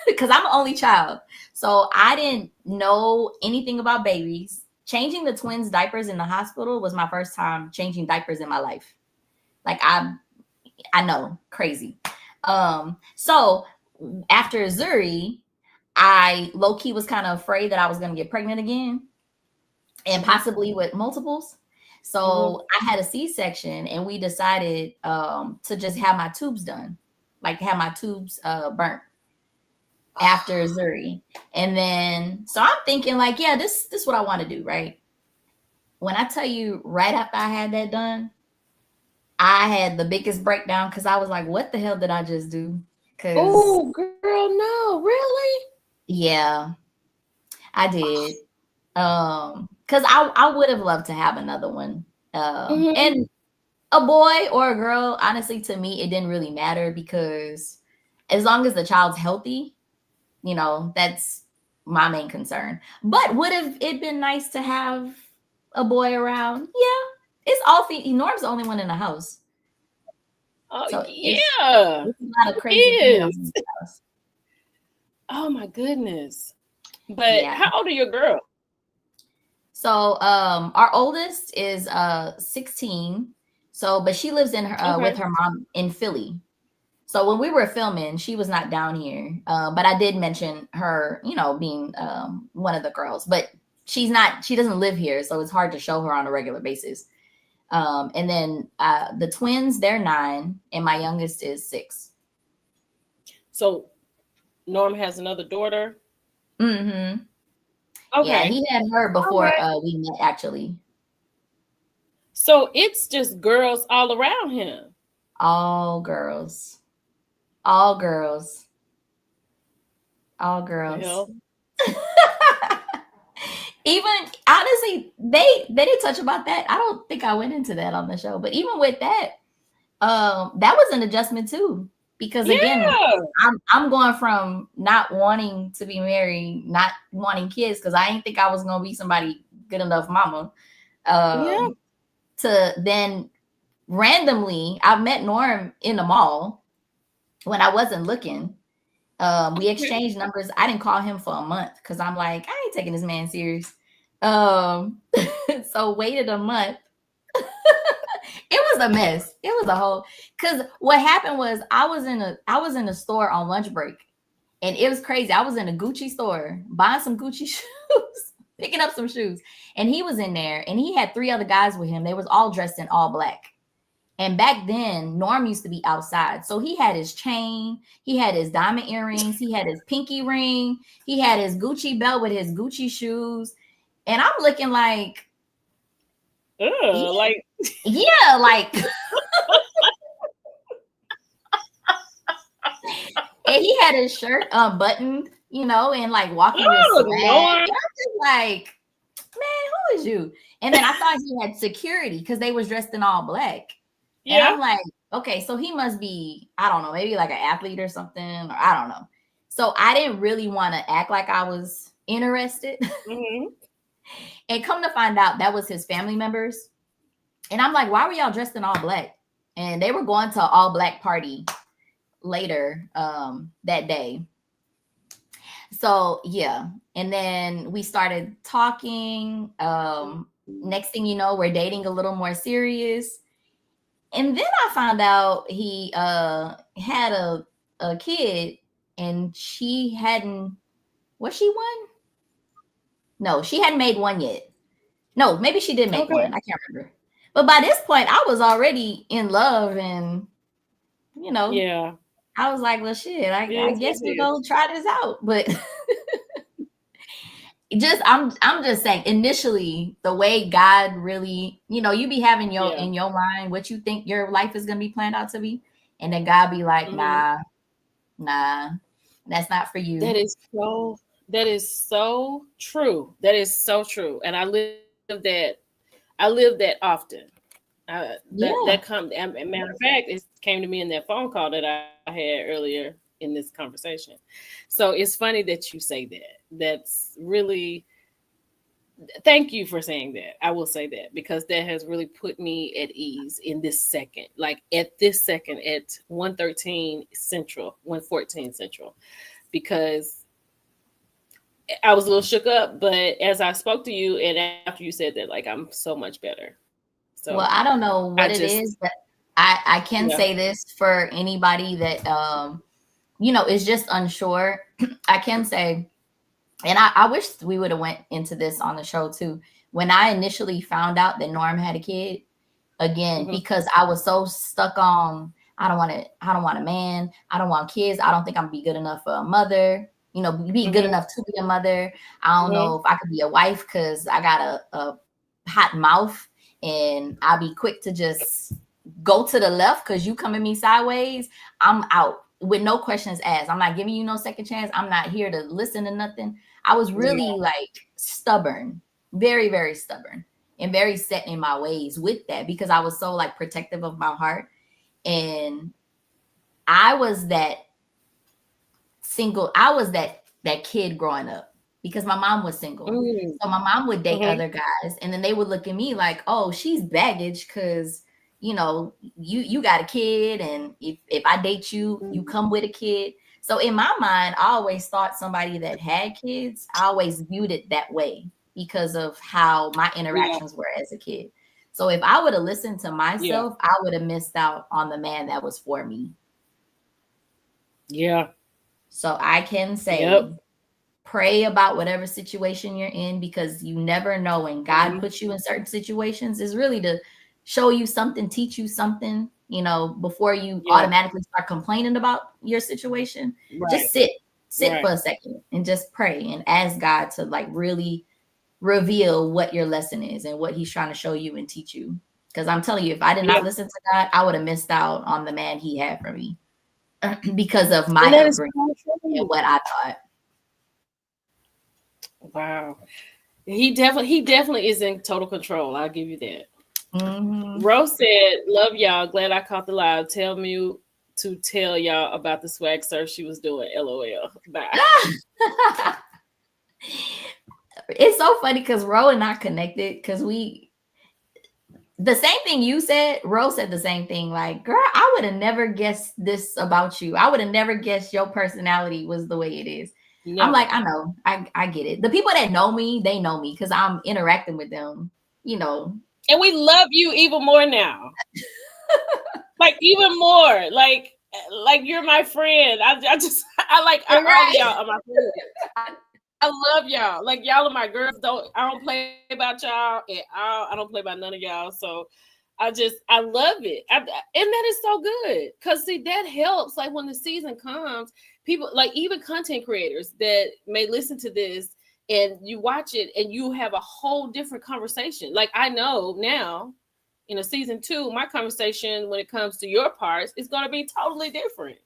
Because I'm an only child. So, I didn't know anything about babies. Changing the twins' diapers in the hospital was my first time changing diapers in my life. Like, I know, crazy. So after Zuri, I low key was kind of afraid that I was going to get pregnant again and Mm-hmm. possibly with multiples. Mm-hmm. So I had a C-section and we decided to just have my tubes done, like have my tubes burnt after Zuri. And then so I'm thinking like, yeah, this what I want to do, right? When I tell you right after I had that done, I had the biggest breakdown because I was like, what the hell did I just do? Because Oh, girl, no, really? yeah, I did. Because I would have loved to have another one. Mm-hmm. And a boy or a girl, honestly, to me, it didn't really matter because as long as the child's healthy, that's my main concern. But would have it been nice to have a boy around? Yeah. It's all Norm's the only one in the house. Oh, So yeah, it's a lot of it crazy females in is. the house. Oh my goodness. But Yeah. how old are your girl? So our oldest is 16. So but she lives in her with Okay. her mom in Philly. So when we were filming, she was not down here. But I did mention her, being one of the girls. But she doesn't live here, so it's hard to show her on a regular basis. And then the twins, they're 9, and my youngest is 6. So Norm has another daughter. Mm-hmm. Yeah, Okay. he had her All before right. we met, actually. So it's just girls all around him. All girls. All girls. All girls. Well, Even honestly, they didn't touch about that. I don't think I went into that on the show. But even with that, that was an adjustment too. Because again, yeah, I'm going from not wanting to be married, not wanting kids, because I didn't think I was gonna be somebody good enough mama. yeah. Um, to then randomly, I met Norm in the mall when I wasn't looking. We Okay. exchanged numbers. I didn't call him for a month because I'm like, I ain't taking this man serious. Um, so waited a month. It was a mess. It was a whole, because what happened was I was in a store on lunch break, and it was crazy. I was in a Gucci store buying some Gucci shoes, picking up some shoes, and he was in there, and he had three other guys with him. They was all dressed in all black. And back then, Norm used to be outside. So he had his chain, he had his diamond earrings, he had his pinky ring, he had his Gucci belt with his Gucci shoes. And I'm looking like, yeah, Like, yeah, like, and he had his shirt unbuttoned, and like walking with oh swag. Lord. And I'm just like, man, who is you? And then I thought he had security because they was dressed in all black. And Yeah. I'm like, okay, so he must be, I don't know, maybe like an athlete or something, or I don't know. So I didn't really want to act like I was interested. Hmm. And come to find out, that was his family members. And I'm like, why were y'all dressed in all black? And they were going to an all black party later that day. So yeah. And then we started talking. Next thing you know, we're dating a little more serious. And then I found out he had a kid, and she hadn't, was she one? No, she hadn't made one yet. No, maybe she did make one. Okay. I can't remember. But by this point, I was already in love, and you know, Yeah. I was like, well, shit, It I is what guess it we'll is. go try this out. But just I'm just saying, initially, the way God really, you be having your Yeah. in your mind what you think your life is gonna be planned out to be, and then God be like, Hmm. nah, that's not for That you. is so. That is so true. That is so true. And I live that. I live that often. That Yeah. come. Matter of fact, it came to me in that phone call that I had earlier in this conversation. So it's funny that you say that. That's really, thank you for saying that. I will say that because that has really put me at ease in this second. Like at this second at 113 Central, 114 Central, because I was a little shook up, but as I spoke to you and after you said that, like I'm so much better. So Well, I don't know I what it just, is, but I can yeah. say this for anybody that is just unsure. I can say, and I wish we would have went into this on the show too. When I initially found out that Norm had a kid, again, Hmm. because I was so stuck on, I don't want a man, I don't want kids, I don't think I'm gonna be good enough for a mother, be good Hmm. enough to be a mother. I don't know Hmm. if I could be a wife because I got a hot mouth, and I'll be quick to just go to the left because you come at me sideways. I'm out with no questions asked. I'm not giving you no second chance. I'm not here to listen to nothing. I was Yeah. really like stubborn, very, very stubborn, and very set in my ways with that because I was so like protective of my heart. And I was that I was that kid growing up because my mom was single. Mm. So my mom would date Hmm. other guys, and then they would look at me like, "Oh, she's baggage because you got a kid, and if I date you, you come with a kid." So in my mind, I always thought somebody that had kids, I always viewed it that way because of how my Yeah. interactions were as a kid. So if I would have listened to Yeah. myself, I would have missed out on the man that was for me. Yeah. So I can Yep. say, pray about whatever situation you're in because you never know when God Hmm. puts you in certain situations is really to show you something, teach you something. before you Yeah. automatically start complaining about your situation, Right. just sit Right. for a second and just pray and ask God to like really reveal what your lesson is and what he's trying to show you and teach you. Because I'm telling you, if I did Yeah. not listen to God, I would have missed out on the man he had for me because of And my that is upbringing so and true. what I thought. Wow. He definitely is in total control. I'll give you that. Hmm. Rose said, "Love y'all. Glad I caught the live. Tell me to tell y'all about the swag surf she was doing. LOL. Bye." It's so funny because Ro and I connected because the same thing you said, Rose said the same thing. Like, girl, I would have never guessed this about you. I would have never guessed your personality was the way it is. I'm like, Never. I know, I get it. The people that know me, they know me because I'm interacting with them, you know. And we love you even more now. Like even more. Like you're my friend. I just all of Right. y'all are my friends. I love y'all. Like y'all are my girls. I don't play about y'all at all. I don't play about none of y'all. So I love it. And that is so good. Cause see, that helps. Like when the season comes, people like even content creators that may listen to this and you watch it and you have a whole different conversation. Like I know now in a season 2, my conversation when it comes to your parts is gonna be totally different.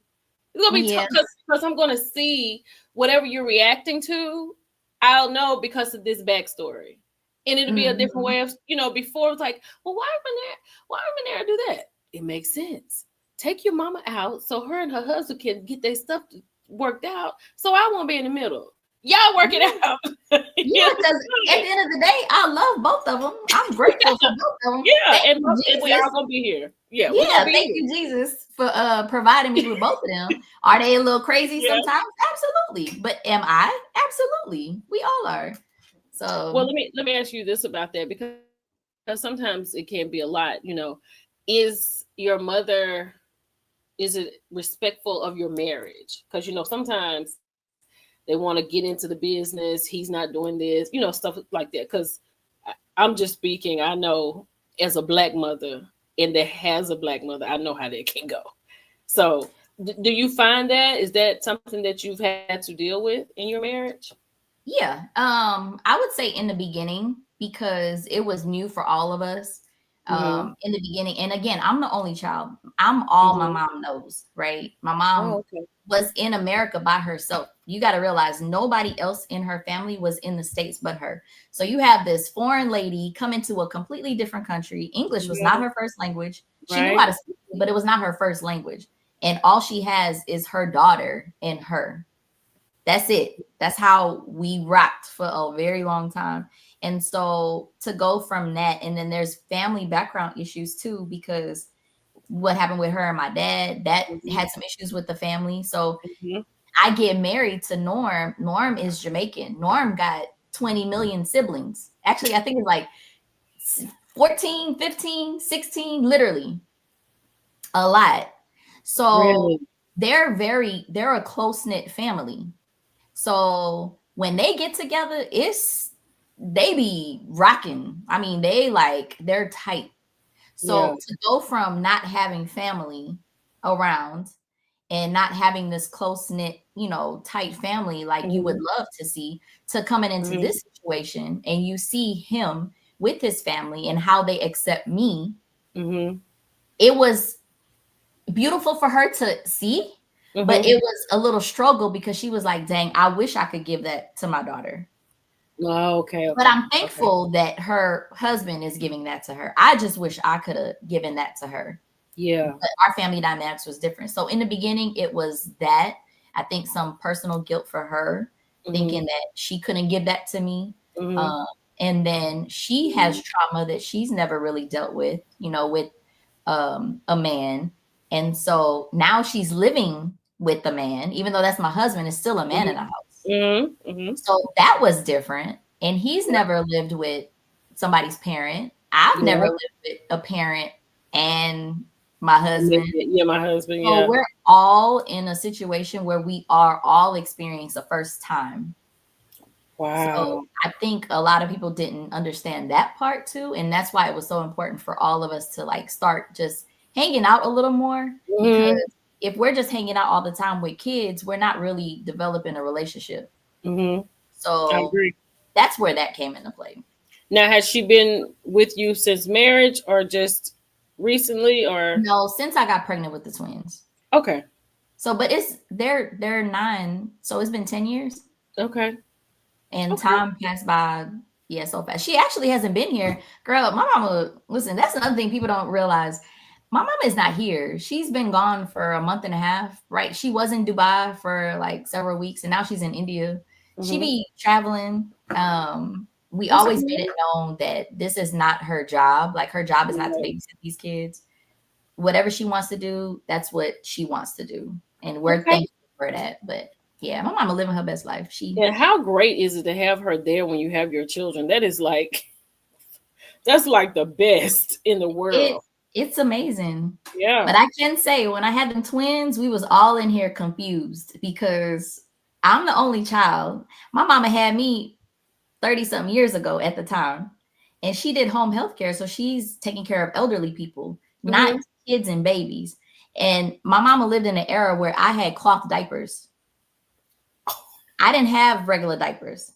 It's gonna be Yeah. because I'm gonna see whatever you're reacting to. I'll know because of this backstory, and it'll be a different Hmm. way of Before it's like, well, why would Muneera do that? It makes sense. Take your mama out so her and her husband can get their stuff worked out. So I won't be in the middle. Y'all work it Yeah. out. Yeah, because at the end of the day, I love both of them. I'm grateful for both of them. Yeah, Thank you, and we Jesus. all gonna be here. Yeah, we're gonna Yeah, be thank here. you, Jesus, for providing me with both of them. Are they a little crazy Yeah. sometimes? Absolutely. But am I? Absolutely. We all are. Well, So let me ask you this about that because sometimes it can be a lot. Is your mother is it respectful of your marriage? Because sometimes they want to get into the business. He's not doing this, stuff like that. Because I'm just speaking. I know as a black mother and that has a black mother, I know how that can go. So, do you find that is that something that you've had to deal with in your marriage? yeah, I would say in the beginning because it was new for all of us. Mm-hmm. In the beginning, and again, I'm the only child. I'm all my Mm-hmm. mom knows, right? My Oh, mom okay. was in America by herself. You got to realize nobody else in her family was in the States but her. So you have this foreign lady come into a completely different country. English was not Yeah. her first language. She knew how Right. to speak it, but it was not her first language. And all she has is her daughter and her. That's it. That's how we rocked for a very long time. And so to go from that, and then there's family background issues too, because what happened with her and my dad, that Mm-hmm. had some issues with the family. So Mm-hmm. I get married to Norm. Norm is Jamaican. Norm got 20 million siblings. Actually, I think it's like 14, 15, 16, literally a lot. So Really? they're a close knit family. So when they get together, they be rocking. I mean, they're tight. Yeah. So to go from not having family around and not having this close knit, tight family like you would Mm-hmm. love to see, to coming into Mm-hmm. this situation and you see him with his family and how they accept me, Mm-hmm. it was beautiful for her to see, but Mm-hmm. it was a little struggle because she was like, dang, I wish I could give that to my daughter. Oh, okay. But Okay. I'm Okay. thankful that her husband is giving that to her. I just wish I could have given that to her. Yeah. But our family dynamics was different. So in the beginning, it was that. I think some personal guilt for her, Mm-hmm. thinking that she couldn't give that to me. Mm-hmm. Um, and then she has trauma that she's never really dealt with, with a man. And so now she's living with the man, even though that's my husband, is still a man in the house. Mm-hmm. Mm-hmm. So that was different. And he's Yeah. never lived with somebody's parent. I've never Yeah. lived with a parent and my husband. Yeah. My husband. So Yeah. we're all in a situation where we are all experiencing the first time. So Wow. I think a lot of people didn't understand that part too. And that's why it was so important for all of us to like start just hanging out a little more, because Mm-hmm. if we're just hanging out all the time with kids, we're not really developing a relationship. Mm-hmm. I So agree. that's where that came into play. Now, has she been with you since marriage or just recently or No, since I got pregnant with the twins. okay. So, but they're 9, so it's been 10 years, Okay. and Okay. time passed by, yeah, so fast. She actually hasn't been here, girl. My mama, listen, that's another thing people don't realize. My mama is not here. She's been gone for a month and a half, right? She was in Dubai for like several weeks, and now she's in India. She Mm-hmm. be traveling. We That's always made cool. it known that this is not her job. Like, her job is not to Right. babysit these kids. Whatever she wants to do, that's what she wants to do. And we're Okay. thankful for that. But yeah, my mama living her best life. And how great is it to have her there when you have your children? That is like that's like the best in the It world. it's amazing. But Yeah. I can say when I had them twins, we was all in here confused because I'm the only child. My mama had me 30 something years ago at the time. And she did home health care. So she's taking care of elderly people, not Mm-hmm. kids and babies. And my mama lived in an era where I had cloth diapers. I didn't have regular diapers.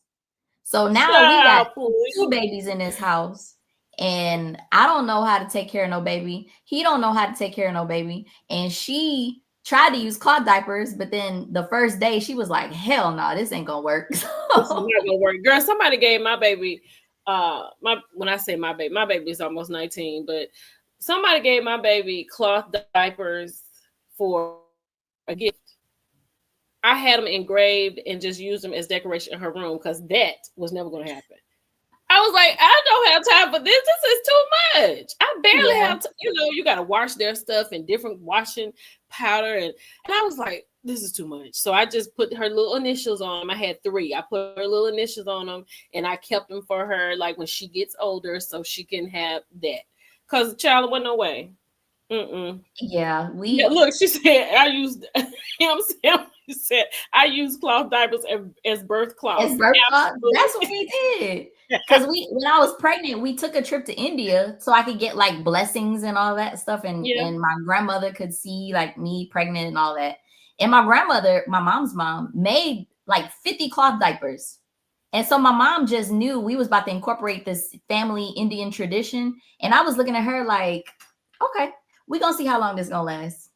So now we got Child, please. two babies in this house, and I don't know how to take care of no baby. He don't know how to take care of no baby. And she tried to use cloth diapers, but then the first day she was like, "Hell no, this ain't gonna work." This is not gonna work. Girl, somebody gave my baby my when I say my baby is almost 19, but somebody gave my baby cloth diapers for a gift. I had them engraved and just used them as decoration in her room because that was never going to happen. I was like, I don't have time for this. This is too much. I barely Yeah, have to, you got to wash their stuff in different washing powder. And I was like, this is too much. So I just put her little initials on them. I had three. I put her little initials on them and I kept them for her, like when she gets older, so she can have that. Because, child, wasn't no way. Mm-mm. yeah, Yeah, we look, she said I used. I'm saying she said I use cloth diapers as birth as cloths. birth cloth. That's what Absolutely. we did. Cause when I was pregnant, we took a trip to India so I could get like blessings and all that stuff, and Yeah. my grandmother could see like me pregnant and all that. And my grandmother, my mom's mom, made like 50 cloth diapers. And so my mom just knew we was about to incorporate this family Indian tradition. And I was looking at her like, okay, we're gonna see how long this gonna last.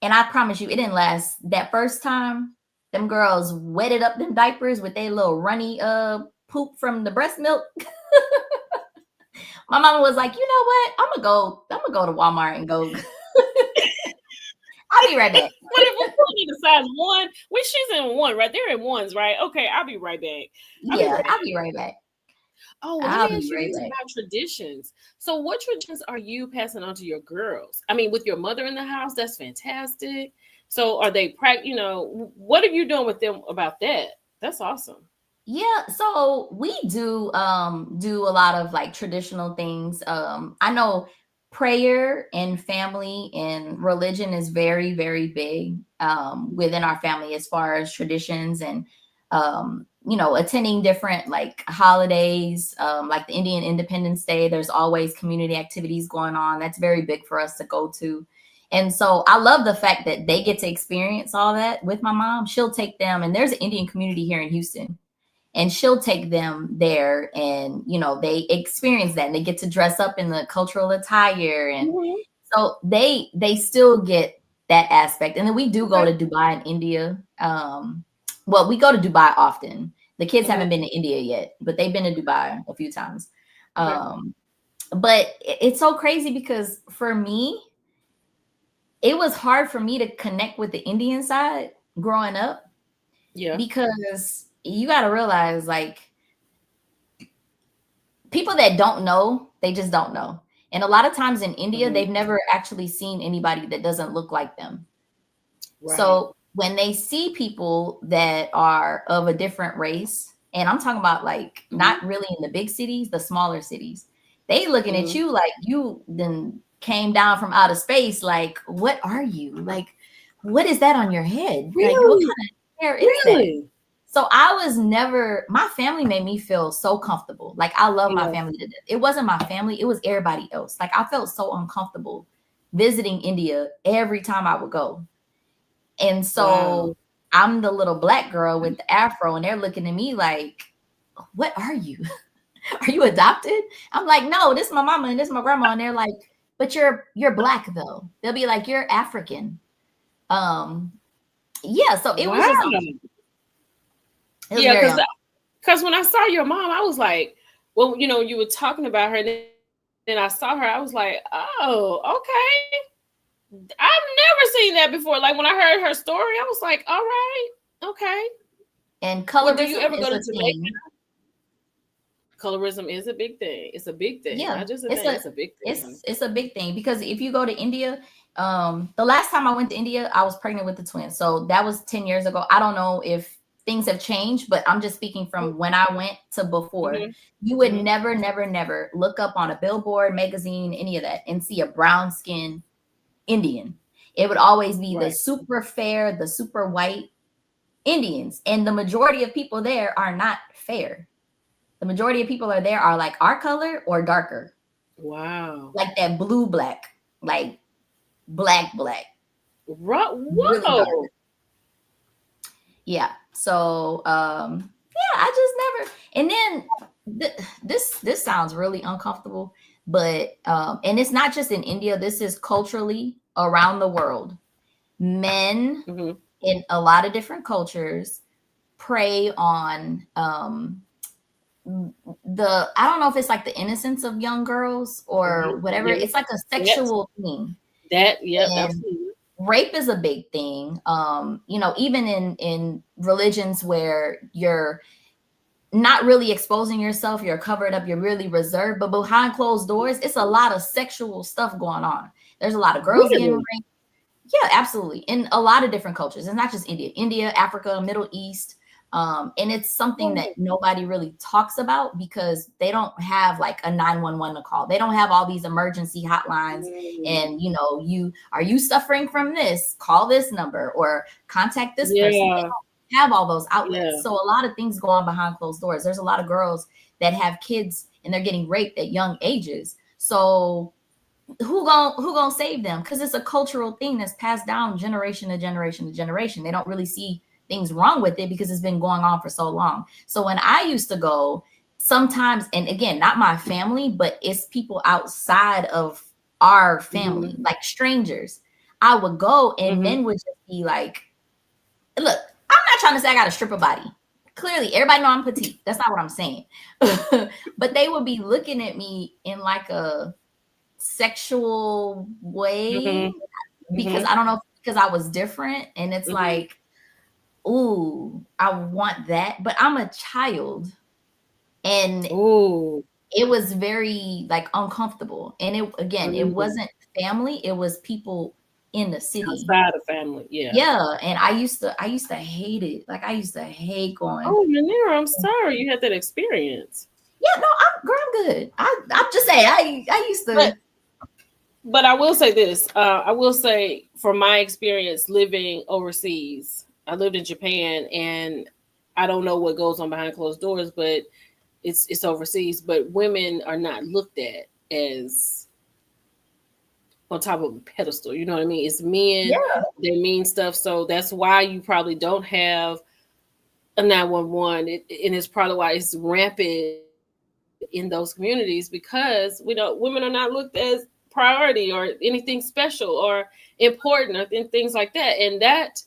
And I promise you, it didn't last. That first time, them girls wetted up them diapers with their little runny poop from the breast milk. My mama was like, you know what? I'm gonna go to Walmart and go. I'll be right back. What if we need a size one? When she's in one, right? They're in ones, right? Okay, I'll be right back. I'll be Yeah, right I'll back. be right back. Oh, well, let I'll me be ask you right this back. about traditions. So, what traditions are you passing on to your girls? I mean, with your mother in the house, that's fantastic. So, are they what are you doing with them about that? That's awesome. Yeah, so we do a lot of like traditional things. I know prayer and family and religion is very, very big within our family as far as traditions and attending different like holidays, like the Indian Independence Day. There's always community activities going on. That's very big for us to go to. And so I love the fact that they get to experience all that with my mom. She'll take them, and there's an Indian community here in Houston, and she'll take them there, and they experience that and they get to dress up in the cultural attire, and Hmm. so they still get that aspect. And then we do go Okay. to Dubai and India. Well, we go to Dubai often. The kids Hmm. haven't been to India yet, but they've been to Dubai a few times. Okay. But it's so crazy because for me, it was hard for me to connect with the Indian side growing up, Yeah. because you got to realize, like, people that don't know, they just don't know. And a lot of times in India, Hmm. they've never actually seen anybody that doesn't look like them. Right. So when they see people that are of a different race, and I'm talking about like Hmm. not really in the big cities, the smaller cities, they looking at Hmm. you like you then came down from outer space. Like, what are you? Like, what is that on your head? Like, what Really? kind of hair is that? Really? So I was never, my family made me feel so comfortable. Like, I love my Yeah. family to death. It wasn't my family, it was everybody else. Like, I felt so uncomfortable visiting India every time I would go. And Wow. so I'm the little black girl with the afro, and they're looking at me like, what are you? Are you adopted? I'm like, no, this is my mama and this is my grandma. And they're like, but you're black though. They'll be like, you're African. Um, yeah, so it was Wow. just it was Yeah, very because when I saw your mom, I was like, well, you were talking about her, and then I saw her, I was like, oh, okay. I've never seen that before. Like when I heard her story, I was like, all right, okay. and Well, do you colorism ever go to is a Jamaica? thing. Colorism is a big thing. It's a big thing, Yeah, not just a thing. It's a big thing. it's a big thing because if you go to India, the last time I went to India, I was pregnant with the twins. So that was 10 years ago. I don't know if things have changed, but I'm just speaking from when I went to before. Hmm. You would Hmm. never, never, never look up on a billboard, magazine, any of that and see a brown skin Indian. It would always be the Right. super fair, the super white Indians. And the majority of people there are not fair. The majority of people are there are like our color or darker, Wow. like that blue black, like black, really dark. Whoa. Yeah. So yeah, I just never. And then this sounds really uncomfortable, but and it's not just in India. This is culturally around the world. Men Hmm. in a lot of different cultures prey on the I don't know if it's like the innocence of young girls or Hmm. whatever. Yeah. It's like a That. sexual thing. Yep. And Absolutely. rape is a big thing. Even in religions where you're not really exposing yourself, you're covered up, you're really reserved, but behind closed doors, it's a lot of sexual stuff going on. There's a lot of girls getting Really? raped. Yeah, absolutely. In a lot of different cultures. It's not just India, Africa, Middle East. And it's something that Oh. nobody really talks about because they don't have like a 911 to call. They don't have all these emergency hotlines. Mm. And you are you suffering from this? Call this number or contact this person. They Yeah. don't have all those outlets. Yeah. So a lot of things go on behind closed doors. There's a lot of girls that have kids and they're getting raped at young ages. So who gonna save them? Because it's a cultural thing that's passed down generation to generation to generation. They don't really see things wrong with it because it's been going on for so long. So when I used to go, sometimes, and again, not my family, but it's people outside of our family, Hmm. like strangers. I would go and Hmm. men would just be like, look, I'm not trying to say I got a stripper body. Clearly, everybody know I'm petite. That's not what I'm saying. But they would be looking at me in like a sexual way Hmm. because Hmm. I don't know because I was different and it's Hmm. like, ooh, I want that, but I'm a child and Oh. it was very like uncomfortable. And it again, it Mm. wasn't family, it was people in the city. Outside of family. Yeah. Yeah, and I used to hate it. Like I used to hate going. Oh, Muneera, I'm sorry you had that experience. Yeah, no, I'm good. I'm just saying I used But to. I will say this. I will say from my experience living overseas, I lived in Japan, and I don't know what goes on behind closed doors, but it's overseas. But women are not looked at as on top of a pedestal. You know what I mean? It's men. Yeah, They mean stuff. So that's why you probably don't have a 911. And it's probably why it's rampant in those communities because women are not looked as priority or anything special or important or things like that. And that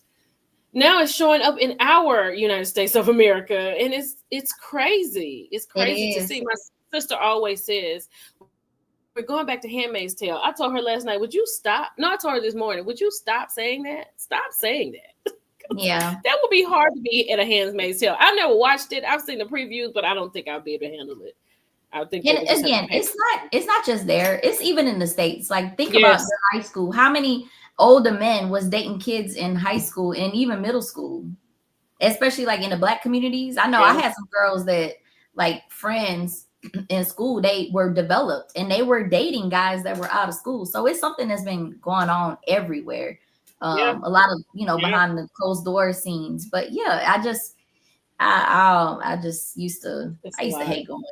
now it's showing up in our United States of America, and it's crazy. It's it crazy to is. see. My sister always says, "We're going back to Handmaid's Tale." I told her last night, "Would you stop?" No, I told her this morning, "Would you stop saying that? Stop saying that." That Yeah. would be hard to be at a Handmaid's Tale. I never watched it. I've seen the previews, but I don't think I'll be able to handle it. I think they And would just have to again, pay. it's not just there. It's even in the States. Like think about Yes. your high school. How many older men was dating kids in high school and even middle school? Especially like in the black communities. I know I Yeah. had some girls that like friends in school, they were developed and they were dating guys that were out of school. So it's something that's been going on everywhere. Yeah. A lot of, Yeah. behind the closed door scenes. But yeah, I just It's I a used to lot. hate going.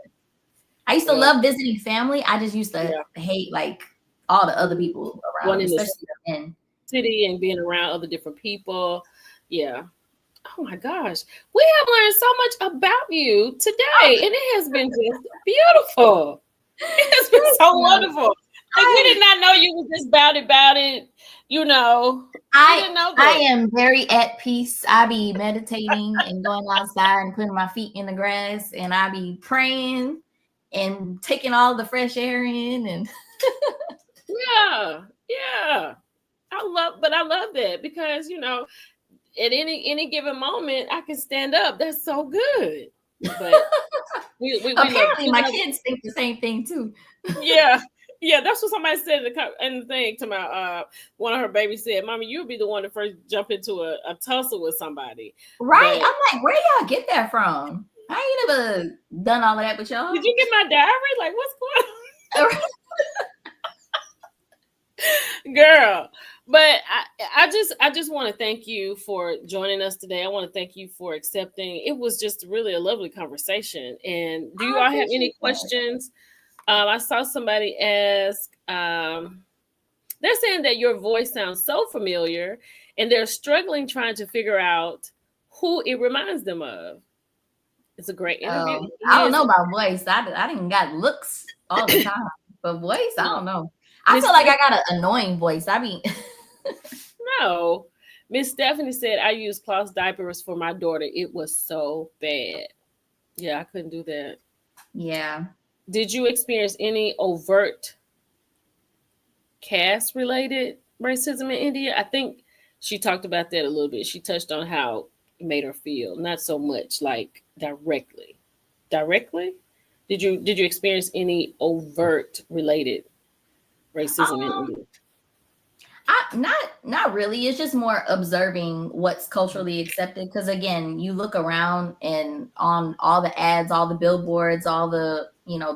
I used to Well, love visiting family. I just used to yeah. hate like all the other people One around, in the especially the men. city and being around other different people. Yeah. Oh my gosh. We have learned so much about you today, and it has been just beautiful. It has been so wonderful. Like we I did not know you were just about it. You know, we I didn't know I that. am very at peace. I be meditating and going outside and putting my feet in the grass, and I be praying and taking all the fresh air in. And Yeah, yeah. I love that because at any given moment I can stand up. That's so good. But apparently, we my love. kids think the same thing too. Yeah, yeah. That's what somebody said in the thing to my one of her babies said, "Mommy, you'll be the one to first jump into a tussle with somebody." Right? But I'm like, where y'all get that from? I ain't never done all of that with did y'all. you get my diary? Like, what's going on? Girl, but I just want to thank you for joining us today. I want to thank you for accepting. It was just really a lovely conversation. And do you I all have any appreciate that. questions? I saw somebody ask. They're saying that your voice sounds so familiar, and they're struggling trying to figure out who it reminds them of. It's a great interview. I don't Yes, know about voice. I didn't got looks all the time, but voice, I no, don't know. I Miss feel like I got an annoying voice. I mean, no. Miss Stephanie said I used cloth diapers for my daughter. It was so bad. Yeah, I couldn't do that. yeah. Did you experience any overt caste related racism in India? I think she talked about that a little bit. She touched on how it made her feel, not so much like directly. Directly? Did you experience any overt related racism in Um, India? not really. It's just more observing what's culturally accepted. Because again, you look around and on all the ads, all the billboards, all the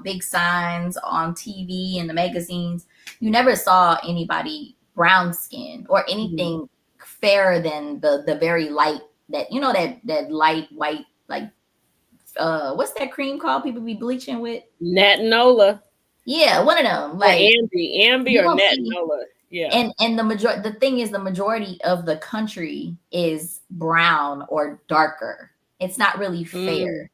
big signs on TV and the magazines, you never saw anybody brown skin or Mhm. anything fairer than the very light that that light white, like what's that cream called people be bleaching with? Nat Nola Yeah, one of them. or Like Ambi you or don't Nat see. Nola. Yeah. And the thing is, the majority of the country is brown or darker. It's not really Mm, fair.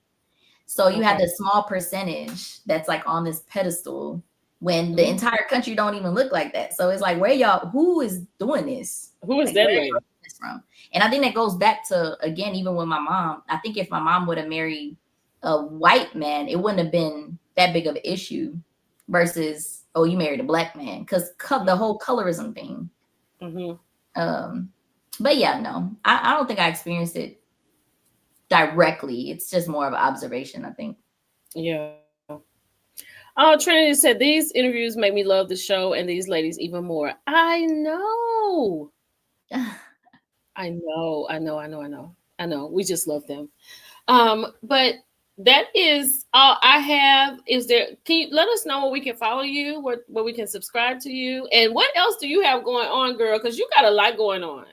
So you have okay. this small percentage that's like on this pedestal when the Mm. entire country don't even look like that. So it's like, where y'all, who is doing this? Who is Like, that where are y'all lady? getting this from? And I think that goes back to, again, even with my mom. I think if my mom would have married a white man, it wouldn't have been that big of an issue versus, oh, you married a black man, because the whole colorism thing. Mm-hmm. um but yeah, no, I don't think I experienced it directly. It's just more of an observation, I think. Yeah. Oh, Trinity said these interviews make me love the show and these ladies even more. I know. I know. I know. I know. I know. I know. We just love them. But that is all I have. Is there? Can you let us know where we can follow you, where we can subscribe to you, and what else do you have going on, girl? Because you got a lot going on,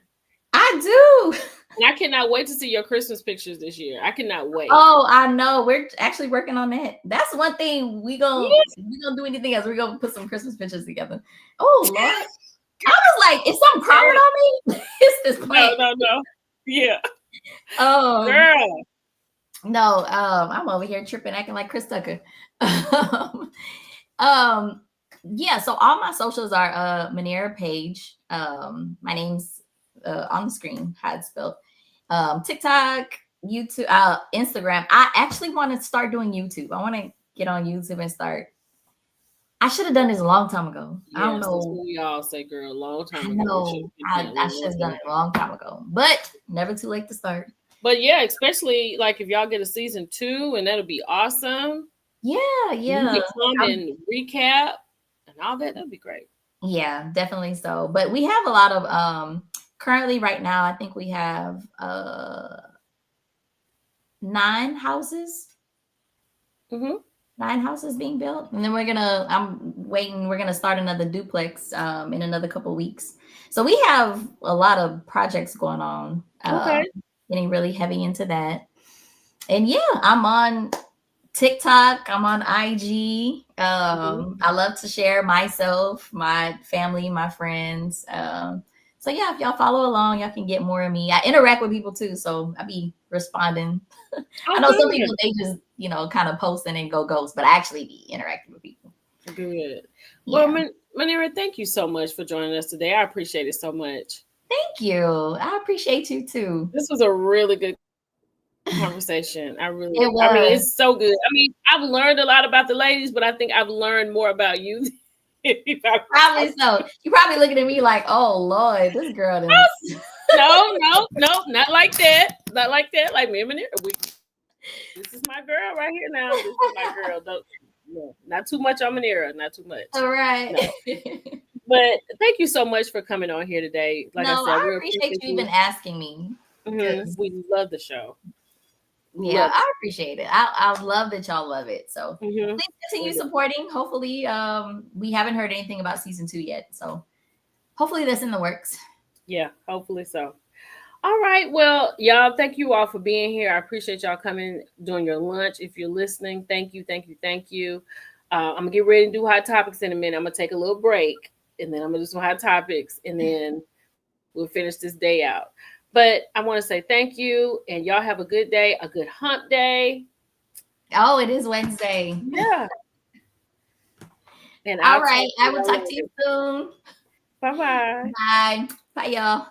I do. and I cannot wait to see your Christmas pictures this year. I cannot wait. Oh, I know. We're actually working on that. That's one thing we gonna do anything else. We're gonna put some Christmas pictures together. Oh Lord. I was like, is something crawling Girl, on me? It's this no, plant. no, no. Yeah, Um, girl. no, I'm over here tripping, acting like Chris Tucker. um, um, yeah, so all my socials are Muneera Page. My name's on the screen, how it's spelled. TikTok, YouTube, Instagram. I actually want to start doing YouTube. I want to get on YouTube and start. I should have done this a long time ago. I don't Yes, that's know. what we all say, girl. A long I time ago, we should know. have been doing it a I long should have done time it a ago. long time ago, but never too late to start. But yeah, especially like if y'all get a season 2, and that'll be awesome. Yeah, You yeah. can come and recap and all that. That'd be great. Yeah, definitely so. But we have a lot of currently right now, I think we have 9 houses, Mm-hmm. 9 houses being built. And then I'm waiting, we're gonna start another duplex in another couple weeks. So we have a lot of projects going on, Okay. getting really heavy into that. And yeah, I'm on TikTok. I'm on IG. Mhm. I love to share myself, my family, my friends. So yeah, if y'all follow along, y'all can get more of me. I interact with people too, so I be responding. I Oh, know some good. people they just kind of post and then go ghost, but I actually be interacting with people. Good. Well, Yeah, Muneera, thank you so much for joining us today. I appreciate it so much. thank you. I appreciate you too. This was a really good conversation. It I mean, was. it's so good. I mean, I've learned a lot about the ladies, but I think I've learned more about you than if I Probably talked. so. You probably looking at me like, oh Lord, this girl didn't. No, no, no, not like that. Not like that. Like me and Muneera, this is my girl right here now. This is my girl. Don't, no, not too much on Muneera. Not too much. All right. No. But thank you so much for coming on here today. Like I No, said, I we appreciate appreciate you even you. asking me. Because We love the show. yeah, Love I appreciate it. I love that y'all love it. So it. please continue We do. supporting. Hopefully, we haven't heard anything about season 2 yet. So hopefully that's in the works. Yeah, hopefully so. All right. Well, y'all, thank you all for being here. I appreciate y'all coming during your lunch. If you're listening, thank you, thank you, thank you. I'm gonna get ready to do hot topics in a minute. I'm gonna take a little break, and then I'm gonna do some hot topics, and then we'll finish this day out. But I want to say thank you, and y'all have a good day, a good hump day. Oh, it is Wednesday. Yeah. And All I'll talk right. to I will y'all talk to you later. soon. Bye bye. Bye. Bye, y'all.